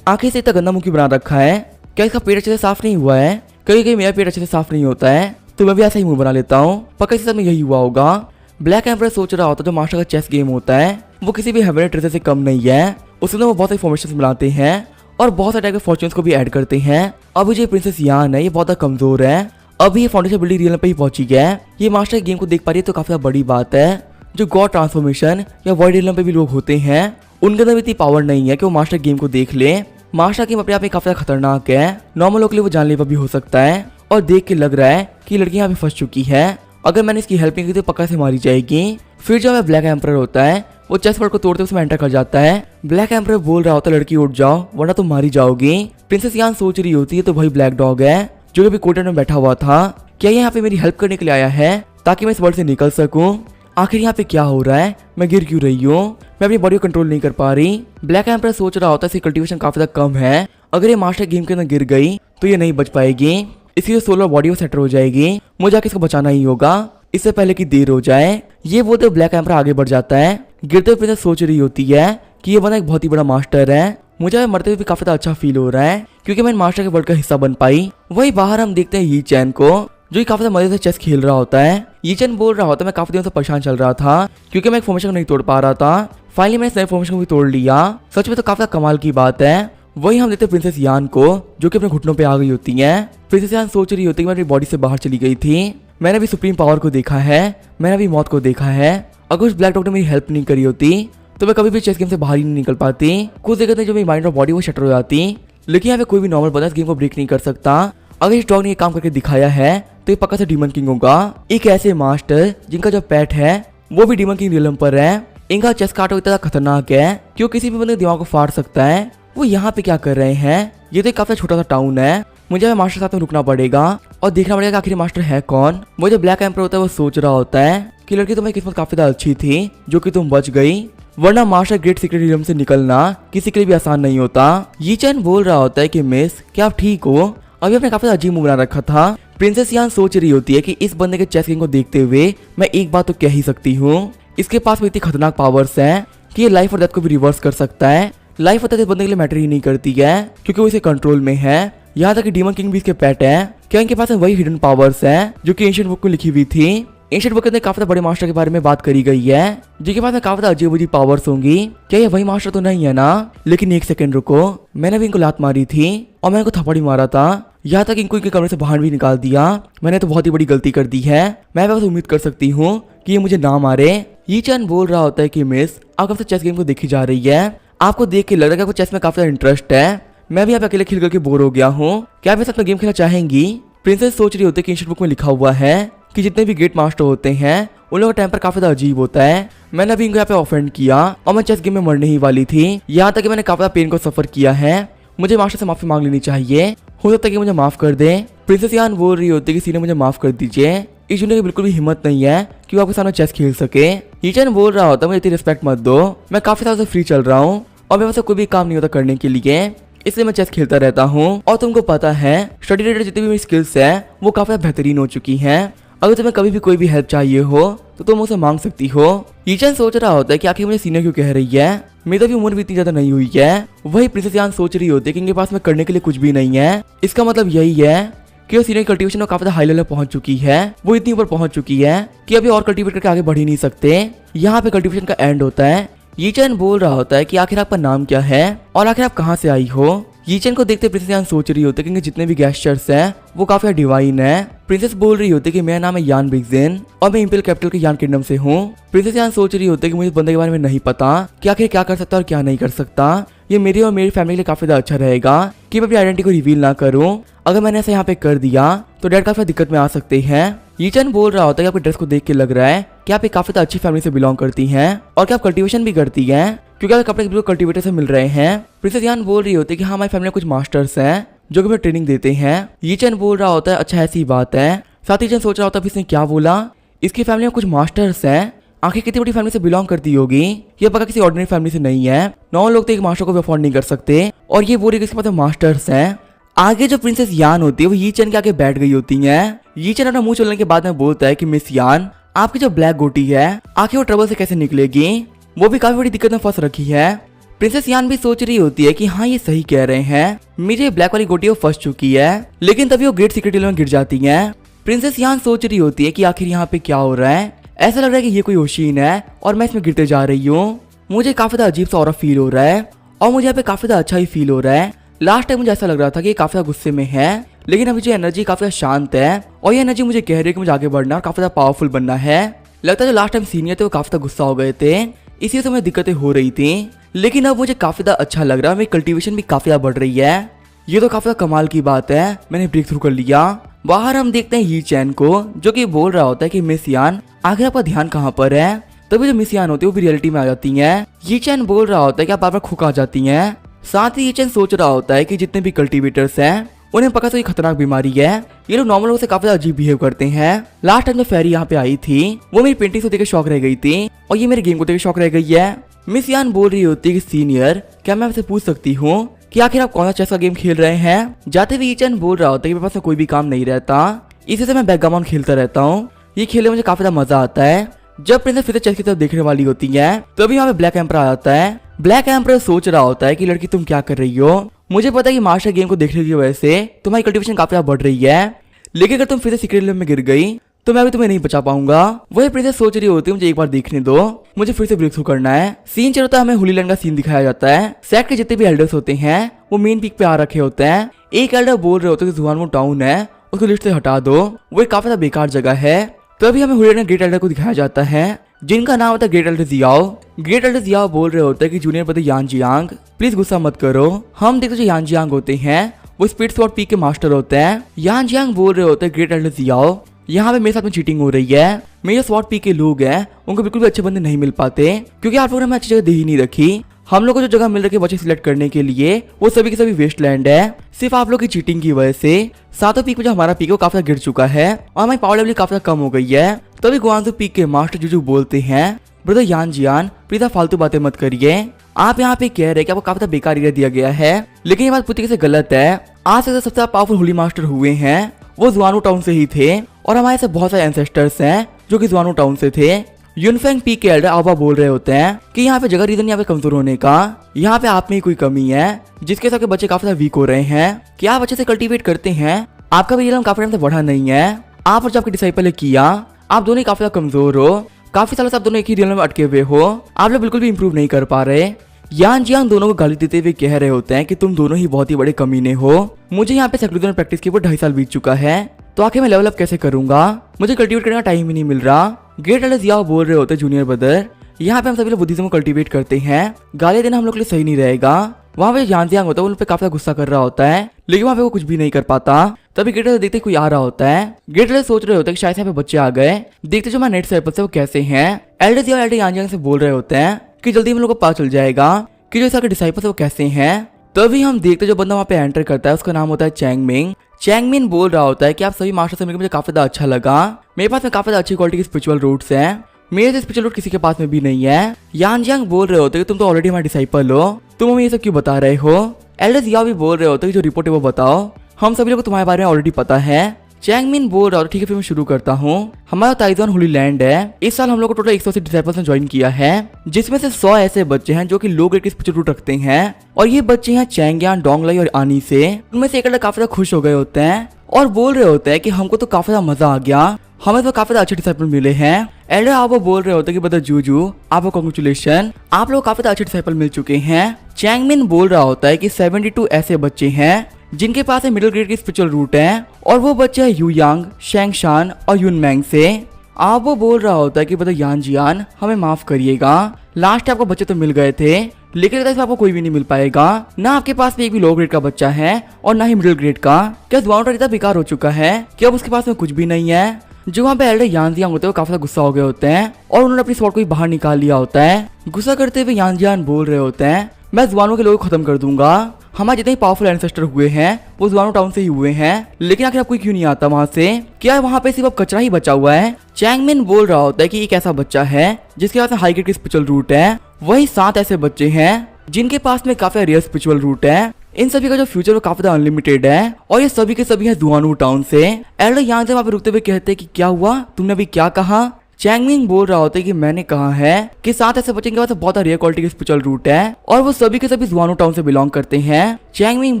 आखिर से इतना गंदा मुंह क्यों बना रखा है, क्या इसका पेट अच्छे से साफ नहीं हुआ है। कहीं कहीं मेरा पेट अच्छे से साफ नहीं होता है तो मैं भी ऐसा ही मुंह बना लेता हूँ, पक्का इसके साथ में यही हुआ होगा। ब्लैक एम्पर सोच रहा होता है जो मास्टर का चेस गेम होता है वो किसी भी हेवन ट्रेजर से कम नहीं है, उसमें वो बहुत सारी फॉर्मेशन बनाते हैं और बहुत सारे टाइप के फॉर्चून्स को भी ऐड करते हैं। अभी जो प्रिंसेस यान है ये बहुत कमजोर है, अभी ये फाउंडेशन बिल्डिंग रियल पे ही पहुंची है। ये मास्टर गेम को देख पा रही है तो काफी बड़ी बात है। जो गॉड ट्रांसफॉर्मेशन या वर्ल्ड रियल पे भी लोग होते हैं उनके अंदर इतनी पावर नहीं है कि वो मास्टर गेम को देख ले। मास्टर गेम अपने आप में काफी खतरनाक है, नॉर्मल लोग के लिए वो जानलेवा भी हो सकता है और देख के लग रहा है कि लड़की यहाँ पे फंस चुकी है, अगर मैंने इसकी हेल्प नहीं की तो पक्का से मारी जाएगी। फिर जो ब्लैक एम्पर होता है वो चेस बोर्ड को तोड़ते उसमें एंटर कर जाता है। ब्लैक एम्पर बोल रहा होता है लड़की उठ जाओ वरना तुम मारी जाओगी। प्रिंसेस यान सोच रही होती है तो भाई ब्लैक डॉग है जो कि अभी कोर्टयार्ड में बैठा हुआ था, क्या ये यहाँ पे मेरी हेल्प करने के लिए आया है ताकि मैं इस वर्ल्ड से निकल सकूं। आखिर यहाँ पे क्या हो रहा है, मैं गिर क्यों रही हूँ, मैं अपनी बॉडी को कंट्रोल नहीं कर पा रही। ब्लैक एम्पर सोच रहा होता है इसकी कल्टीवेशन काफी ज्यादा कम है, अगर ये मास्टर गेम के अंदर गिर गई तो ये नहीं बच पाएगी, इसकी जो सोलर बॉडी वो सेटर हो जाएगी, मुझे आके इसको बचाना ही होगा इससे पहले कि देर हो जाए। ये बोलते ब्लैक एम्पर आगे बढ़ जाता है। गिरते हुए प्रिंसेस सोच रही होती है कि ये बंदा एक बहुत ही बड़ा मास्टर है, मुझे मरते हुए भी काफी अच्छा फील हो रहा है क्योंकि मैं मास्टर के वर्ल्ड का हिस्सा बन पाई। वही बाहर हम देखते हैं ये चैन को जो कि काफी मजे से चेस खेल रहा होता है। ये चैन बोल रहा होता है मैं काफी दिनों से परेशान चल रहा था क्योंकि मैं एक फॉर्मेशन को नहीं तोड़ पा रहा था, फाइनली मैंने इस नए फॉर्मेशन को भी तोड़ लिया, सच में तो काफी कमाल की बात है। वही हम देखते हैं प्रिंसेस यान को जो कि अपने घुटनों पे आ गई होती है। प्रिंसेस यान सोच रही होती है कि मैं अपनी बॉडी से बाहर चली गई थी, मैंने भी सुप्रीम पावर को देखा है, मैंने भी मौत को देखा है, अगर उस ब्लैक डॉग ने मेरी हेल्प नहीं करी होती तो मैं कभी भी चेस गेम से बाहर ही नहीं निकल पाती। कुछ देखते जो मेरी माइंड और बॉडी वो शटर हो जाती, लेकिन यहाँ पे कोई भी नॉर्मल बंदा इस गेम को ब्रेक नहीं कर सकता। अगर इस डॉग ने ये काम करके दिखाया है तो ये पक्का से डीमन किंग होगा, एक ऐसे मास्टर जिनका जो पेट है वो भी डीमन किंग रियलम पर है। इनका चेस काटो इतना खतरनाक है कि वो किसी भी बंदे के दिमाग को फाड़ सकता है। वो यहाँ पे क्या कर रहे हैं, ये तो काफी छोटा सा टाउन है, मुझे मास्टर साथ में रुकना पड़ेगा और देखना पड़ेगा आखिर मास्टर है कौन। वो जो ब्लैक एम्पर होता है वो सोच रहा होता है कि लड़की तुम्हारी किस्मत काफी ज्यादा अच्छी थी जो कि तुम बच गई, वरना मास्टर ग्रेट सीक्रेट रियलम से निकलना किसी के लिए भी आसान नहीं होता। ये चैन बोल रहा होता है कि मिस क्या आप ठीक हो, अभी आपने काफी अजीब मुंह बना रखा था। प्रिंसेस यान सोच रही होती है कि इस बंदे के चेस गेम को देखते हुए मैं एक बात तो कह ही सकती हूँ, इसके पास में इतनी खतरनाक पावर्स हैं कि ये लाइफ और डेथ को भी रिवर्स कर सकता है। लाइफ और डेथ इस बंदे के लिए मैटर ही नहीं करती है क्योंकि वो इसे कंट्रोल में है। यहाँ तक कि डीमन किंग भी इसके पेट है, क्या इनके पास वही हिडन पावर्स हैं जो कि एंशिएंट बुक में लिखी हुई थी। एंशिएंट बुक के अंदर काफी बड़े मास्टर के बारे में बात करी गई है जिनके पास में काफी अजीब अजीब पावर्स होंगी, क्या ये वही मास्टर तो नहीं है ना। लेकिन एक सेकंड रुको, मैंने भी इनको लात मारी थी और मैंने इनको थप्पड़ ही मारा था, यहाँ तक इनको इनके कमरे से बाहर भी निकाल दिया, मैंने तो बहुत ही बड़ी गलती कर दी है। मैं बस उम्मीद कर सकती हूँ कि ये मुझे ना मारे। ये चैन बोल रहा होता है कि मिस, आप कब से चेस गेम को देखी जा रही है, आपको देख के लग रहा है कि आपको चेस में काफी इंटरेस्ट है। मैं भी यहाँ पे अकेले खेल करके बोर हो गया हूँ, क्या आप मेरे साथ में गेम खेलना चाहेंगी? प्रिंसेस सोच रही होती है कि इंस्टीट्यूट बुक में लिखा हुआ है कि जितने भी गेट मास्टर होते हैं उन लोगों का टेम्पर काफी ज्यादा अजीब होता है। मैंने अभी इनको यहाँ पे ऑफेंड किया और मैं चेस गेम में मरने ही वाली थी, यहाँ तक कि मैंने काफी ज्यादा पेन को सफर किया है। मुझे मास्टर से माफी मांग लेनी चाहिए, हो सकता है कि मुझे माफ कर दे। प्रिंसेस यान बोल रही होती है कि सीने मुझे माफ कर दीजिए, इस जूनियर की बिल्कुल भी हिम्मत नहीं है कि वो आपके सामने चेस खेल सके। ईचन बोल रहा होता है मुझे इतनी रिस्पेक्ट मत दो, मैं काफी सालों से फ्री चल रहा हूँ और मेरे पास कोई भी काम नहीं होता करने के लिए, इसलिए मैं चेस खेलता रहता हूँ। और तुमको पता है स्टडी रिलेटेड जितनी भी मेरी स्किल्स है वो काफी बेहतरीन हो चुकी हैं। अगर तुम्हें कभी भी कोई भी हेल्प चाहिए हो तो तुम उसे मांग सकती हो। ईचन सोच रहा होता है कि आखिर मुझे सीनियर क्यों कह रही है, मेरी भी उम्र भी इतनी ज्यादा नहीं हुई है। वही प्रिंसेस यान सोच रही होती है कि इनके पास में करने के लिए कुछ भी नहीं है। इसका मतलब यही है कि वो सीनियर कल्टीवेशन में काफी हाई लेवल पहुंच चुकी है, वो इतनी ऊपर पहुंच चुकी है कि अभी और कल्टीवेट करके आगे बढ़ ही नहीं सकते। यहाँ पे कल्टीवेशन का एंड होता है। यीचन बोल रहा होता है कि आखिर आपका नाम क्या है और आखिर आप कहाँ से आई हो। यीचन को देखते प्रिंसेस यान सोच रही होती है कि जितने भी गेस्चर्स हैं वो काफी डिवाइन है। प्रिंसेस बोल रही होती है कि मेरा नाम है यान बिगजेन और मैं इंपीरियल कैपिटल के यान किंगडम से हूँ। प्रिंसेस यान सोच रही होती है कि मुझे बंदे के बारे में नहीं पता कि आखिर क्या कर सकता है और क्या नहीं कर सकता। ये मेरी और मेरी फैमिली के लिए काफी ज्यादा अच्छा रहेगा कि मैं अपनी आइडेंटिटी को रिवील ना करूँ। अगर मैंने ऐसा यहाँ पे कर दिया तो डैड काफी दिक्कत में आ सकते हैं। यीचन बोल रहा होता है कि आपके ड्रेस को देख के लग रहा है कि आप एक काफी अच्छी फैमिली से बिलोंग करती हैं और कि आप कल्टीवेशन भी करती हैं क्योंकि आपके कपड़े बिल्कुल कल्टीवेटर से मिल रहे हैं। प्रिंसेस यान बोल रही होती है कि हाँ हमारी फैमिली में कुछ मास्टर्स हैं जो कि हमें ट्रेनिंग देते हैं। यीचन बोल रहा होता है अच्छा ऐसी बात है। साथ ही यीचन सोच रहा होता है इसने क्या बोला, इसकी फैमिली में कुछ मास्टर्स हैं, आखिर कितनी बड़ी फैमिली से बिलोंग करती होगी, ये पक्का किसी ऑर्डिनरी फैमिली से नहीं है। 9 लोग तो एक मास्टर को भी अफोर्ड नहीं कर सकते और ये बोल रही है कि इसके पास मास्टर्स हैं। आगे जो प्रिंसेस यान होती है वो यीचन के आगे बैठ गई होती है। यीचन अपना मुंह चलने के बाद में बोलता है कि मिस यान आपकी जो ब्लैक गोटी है आखिर वो ट्रबल से कैसे निकलेगी, वो भी काफी बड़ी दिक्कत में फंस रखी है। प्रिंसेस यान भी सोच रही होती है कि हाँ ये सही कह रहे हैं, मेरी ब्लैक वाली गोटी वो फंस चुकी है, लेकिन तभी वो ग्रेट सीक्रेट में गिर जाती है। प्रिंसेस यान सोच रही होती है कि आखिर यहाँ पे क्या हो रहा है, ऐसा लग रहा है कि ये कोई ओशीन है और मैं इसमें गिरते जा रही हूँ। मुझे काफी अजीब सा और फील हो रहा है और मुझे यहाँ पे काफी अच्छा ही फील हो रहा है। लास्ट टाइम मुझे ऐसा लग रहा था कि ये काफी गुस्से में है, लेकिन अभी जो एनर्जी काफी शांत है और ये एनर्जी मुझे कह रही है कि मुझे आगे बढ़ना और काफी पावरफुल बनना है। लगता है जो लास्ट टाइम सीनियर थे वो काफी गुस्सा हो गए थे, इसी से मुझे दिक्कतें हो रही थी, लेकिन अब मुझे काफी अच्छा लग रहा है, मेरी कल्टीवेशन भी काफी बढ़ रही है। ये तो काफी कमाल की बात है, मैंने ब्रेक थ्रू कर लिया। बाहर हम देखते हैं यी चैन को जो कि बोल रहा होता है कि मिस यान आखिर आपका ध्यान कहाँ पर है। तभी जो मिस यान होती है वो भी रियलिटी में आ जाती है। यी चैन बोल रहा होता है कि आप बार बार खुक आ जाती हैं। साथ ही यी चैन सोच रहा होता है कि जितने भी कल्टीवेटर्स हैं उन्हें पता तो ये खतरनाक बीमारी है, ये लोग नॉर्मल लोगों से काफी अजीब बिहेव करते हैं। लास्ट टाइम जब फेरी यहाँ पे आई थी वो मेरी पेंटिंग को देख शौक रह गई थी और ये मेरे गेम को देख शौक रह गई है। मिस यान बोल रही होती है कि सीनियर क्या मैं आपसे पूछ सकती हूँ कि आखिर आप कौन सा चेस का गेम खेल रहे हैं। जाते हुए यीचन बोल रहा होता है कि मेरे पास कोई भी काम नहीं रहता, इसी से मैं बैकग्राउंड खेलता रहता हूँ, ये खेलने मुझे काफी मजा आता है। जब प्रिंसेस फिर से चेस की तरफ देखने वाली होती है तभी यहाँ पे ब्लैक एम्पर आ जाता है। ब्लैक एम्पर सोच रहा होता है कि लड़की तुम क्या कर रही हो, मुझे पता है कि मास्टर गेम को देखने की वजह से तुम्हारी कल्टीवेशन काफी बढ़ रही है, लेकिन अगर तुम फिर से सीक्रेट लेवल में गिर गई तो मैं भी तुम्हें नहीं बचा पाऊंगा। वही प्रिंसेस सोच रही होती है मुझे एक बार देखने दो, मुझे फिर से ब्रेक थ्रू करना है। सीन चलता है, हमें होली लैंड का सीन दिखाया जाता है। सेट के जितने भी एल्डर्स होते हैं वो मेन पीक पे आ रखे होते हैं। एक एल्डर बोल रहे होते हैं कि जुआनवो टाउन है उसको लिस्ट से हटा दो, वो एक काफी बेकार जगह है। तभी हमें होली लैंड ग्रेट एल्डर को दिखाया जाता है जिनका नाम होता है great elder Jiao. Great elder Jiao बोल रहे होते हैं कि junior brother Yan Jiang please गुस्सा मत करो। हम देखते जो यान जियांग होते हैं वो स्पीड स्वॉर्ड पीक के मास्टर होते हैं। यान जियांग बोल रहे होते हैं ग्रेट एल्डर जियाओ यहाँ पे मेरे साथ में चीटिंग हो रही है, मेरे स्वॉर्ड पीक के लोग हैं उनको बिल्कुल भी अच्छे बंदे नहीं मिल पाते क्योंकि आप लोगों ने हमें अच्छी जगह दे ही नहीं रखी। हम लोग को जो जगह मिल रही है बच्चे सिलेक्ट करने के लिए वो सभी के सभी वेस्ट लैंड है, सिर्फ आप लोग की चीटिंग की वजह से। सातों पीक में जो हमारा पीक है वो काफी गिर चुका है और हमारी पावर लेवल काफी कम हो गई है। तभी गुआंजू पीक के मास्टर जुजू बोलते हैं ब्रदर यान जियान प्लीज फालतू बातें मत करिए, आप यहाँ पे कह रहे हैं कि आपको काफी बेकार एरिया दिया गया है, लेकिन ये बात पूरी से गलत है। आज तक सबसे ज्यादा पावरफुल होली मास्टर हुए हैं वो जुआनवो टाउन से ही थे और हमारे से बहुत सारे एंसेस्टर्स हैं जो कि जुआनवो टाउन से थे। यूनफेंग पीक के एल्डर आबा बोल रहे होते हैं कि यहाँ पे जगह रीजन यहाँ पे कमजोर होने का, यहाँ पे आप में ही कोई कमी है जिसके सबके बच्चे काफी वीक हो रहे हैं। क्या आप अच्छे से कल्टीवेट करते हैं, आपका भी काफी टाइम से बढ़ा नहीं है, आप और जो आपके डिसाइपल ने किया आप दोनों ही काफी कमजोर हो, काफी सालों से आप दोनों एक ही रियल में अटके हुए हो, आप लोग बिल्कुल भी इंप्रूव नहीं कर पा रहे। यान जियांग दोनों को गाली देते हुए कह रहे होते हैं कि तुम दोनों ही बहुत ही बड़े कमीने हो, मुझे यहाँ पे सेक्रेटरी में प्रैक्टिस किए 2.5 साल बीत चुका है, तो आखिर मैं लेवल अप कैसे करूंगा, मुझे कल्टीवेट करने का टाइम ही नहीं मिल रहा। ग्रेट एल्डर जियाओ बोल रहे होते जूनियर ब्रदर, यहाँ पे हम सभी लोग बुद्धिज्म को कल्टीवेट करते हैं, गाली देना हम लोग के लिए सही नहीं रहेगा। वहाँ पे जानजियांग होता है, उन पे काफी गुस्सा कर रहा होता है, लेकिन वहाँ पे वो कुछ भी नहीं कर पाता। तभी ग्रेट एल्डर देखते कोई आ रहा होता है। ग्रेट एल्डर सोच रहे होते हैं कि शायद यहाँ पे बच्चे आ गए, देखते जो हमारे नेट सर्कल से वो कैसे हैं। एल्डर जियाओ एल्डर जानजियांग से बोल रहे होते हैं कि जल्दी हम लोग को पता चल जाएगा कि जो इसके डिसाइपल्स है वो कैसे हैं। तभी हम देखते जो बंदा वहाँ पे एंटर करता है उसका नाम होता है चैंगमिंग। चैंगमिन बोल रहा होता है कि आप सभी मास्टर से मिलकर मुझे काफी ज्यादा अच्छा लगा, मेरे पास में काफी ज्यादा अच्छी क्वालिटी की स्पिरिचुअल रूट्स हैं, मेरे से स्पिरिचुअल रूट किसी के पास में भी नहीं है। यांजियांग बोल रहे होते कि तुम तो ऑलरेडी हमारे डिसाइपल हो, तुम हमें ये सब क्यों बता रहे हो। एल्डर जियाओ भी बोल रहे होते कि जो रिपोर्ट है वो बताओ, हम सभी लोग को तुम्हारे बारे में ऑलरेडी पता है। चैंगमिन बोल रहा होता ठीक है फिर मैं शुरू करता हूँ। हमारा ताइजवान होली लैंड है, इस साल हम लोग को टोटल 180 डिसाइपल्स ने ज्वाइन किया है, जिसमें से 100 ऐसे बच्चे हैं जो कि लो ग्रेड की स्पिरिचुअल रूट रखते हैं, और ये बच्चे हैं चैंगयान, डोंगलाई और आनी से। उनमें से एक लड़का काफी ज्यादा खुश हो गए होते हैं और बोल रहे होते हैं कि हमको तो काफी ज्यादा मजा आ गया, हमें तो काफी ज्यादा अच्छे डिसाइपल मिले हैं। एल्डर आपको बोल रहे होते हैं कि ब्रदर जूजू आपको कांग्रेचुलेशन, आप लोग काफी ज्यादा अच्छे डिसाइपल मिल चुके हैं। चैंगमिन बोल रहा होता है कि 72 ऐसे बच्चे हैं जिनके पास है मिडिल ग्रेड की स्पिरिचुअल रूट है, और वो बच्चे हैं यूयांग, शेंगशान और यूनमैंग से। आप वो बोल रहा होता है कि ब्रदर यानजियान हमें माफ करिएगा, लास्ट आपको बच्चे तो मिल गए थे, लेकिन इसमें आपको कोई भी नहीं मिल पाएगा, ना आपके पास में एक भी लो ग्रेड का बच्चा है और ना ही मिडिल ग्रेड का। क्या दुआओं इतना बेकार हो चुका है कि अब उसके पास में कुछ भी नहीं है। जो वहाँ पे एल्डर यानजियांग होते हैं वो काफी ज्यादा गुस्सा हो गए होते हैं और उन्होंने अपनी स्वॉर्ड को ही बाहर निकाल लिया होता है। गुस्सा करते हुए यानजियान बोल रहे होते हैं मैं जुआनों के लोगों को खत्म कर दूंगा, हमारे जितने पावरफुल एंसेस्टर हुए हैं वो जुआनो टाउन से ही हुए हैं, लेकिन आखिर आपको क्यों नहीं आता वहाँ से, क्या वहाँ पे सिर्फ अब कचरा ही बचा हुआ है। चैंगमिन बोल रहा होता है कि एक ऐसा बच्चा है जिसके पास हाई ग्रेड की स्पिरिचुअल रूट है, वही 7 ऐसे बच्चे हैं जिनके पास में काफी रेयर स्पिरिचुअल रूट है, इन सभी का जो फ्यूचर वो काफी अनलिमिटेड है, और ये सभी के सभी हैं जुआनो टाउन से। एल्डर यहाँ से वहाँ पे रुकते हुए कहते हैं कि क्या हुआ, तुमने अभी क्या कहा। चैंगमिंग बोल रहा होता है कि मैंने कहा है कि 7 ऐसे बच्चे के पास बहुत रेयर क्वालिटी की स्पिरिचुअल रूट है और वो सभी के सभी जुआनो टाउन से बिलोंग करते हैं। चैंगमिंग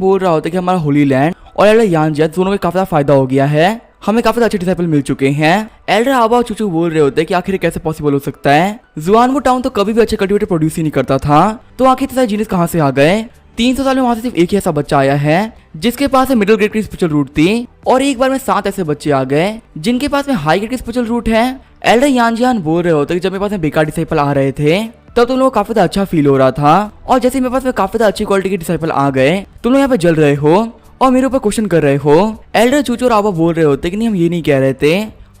बोल रहा होता है कि हमारा होली लैंड और एल्डर यानजियांग दोनों को काफी फायदा हो गया है, हमें काफी अच्छे डिसाइपल मिल चुके हैं। एल्डर आबा और चूचू बोल रहे होते हैं कि आखिर कैसे पॉसिबल हो सकता है, जुआनो टाउन तो कभी भी अच्छे कल्टीवेटर प्रोड्यूस ही नहीं करता था, तो आखिर इतने सारे जीनियस कहाँ से आ गए। 300 साल में वहां से सिर्फ एक ही ऐसा बच्चा आया है जिसके पास मिडिल ग्रेड की स्पिरिचुअल रूट थी, और एक बार में 7 ऐसे बच्चे आ गए जिनके पास में हाई ग्रेड की स्पिरिचुअल रूट है। एल्डर यानजियान बोल रहे होते कि जब मेरे पास में बेकार डिसाइपल आ रहे थे तब तुम लोग काफी अच्छा फील हो रहा था, और जैसे मेरे पास में काफी अच्छी क्वालिटी के डिसाइपल आ गए तुम लोग यहाँ पे जल रहे हो और मेरे ऊपर क्वेश्चन कर रहे हो। एल्डर चूचू और आबा बोल रहे होते कि नहीं हम ये नहीं कह रहे थे,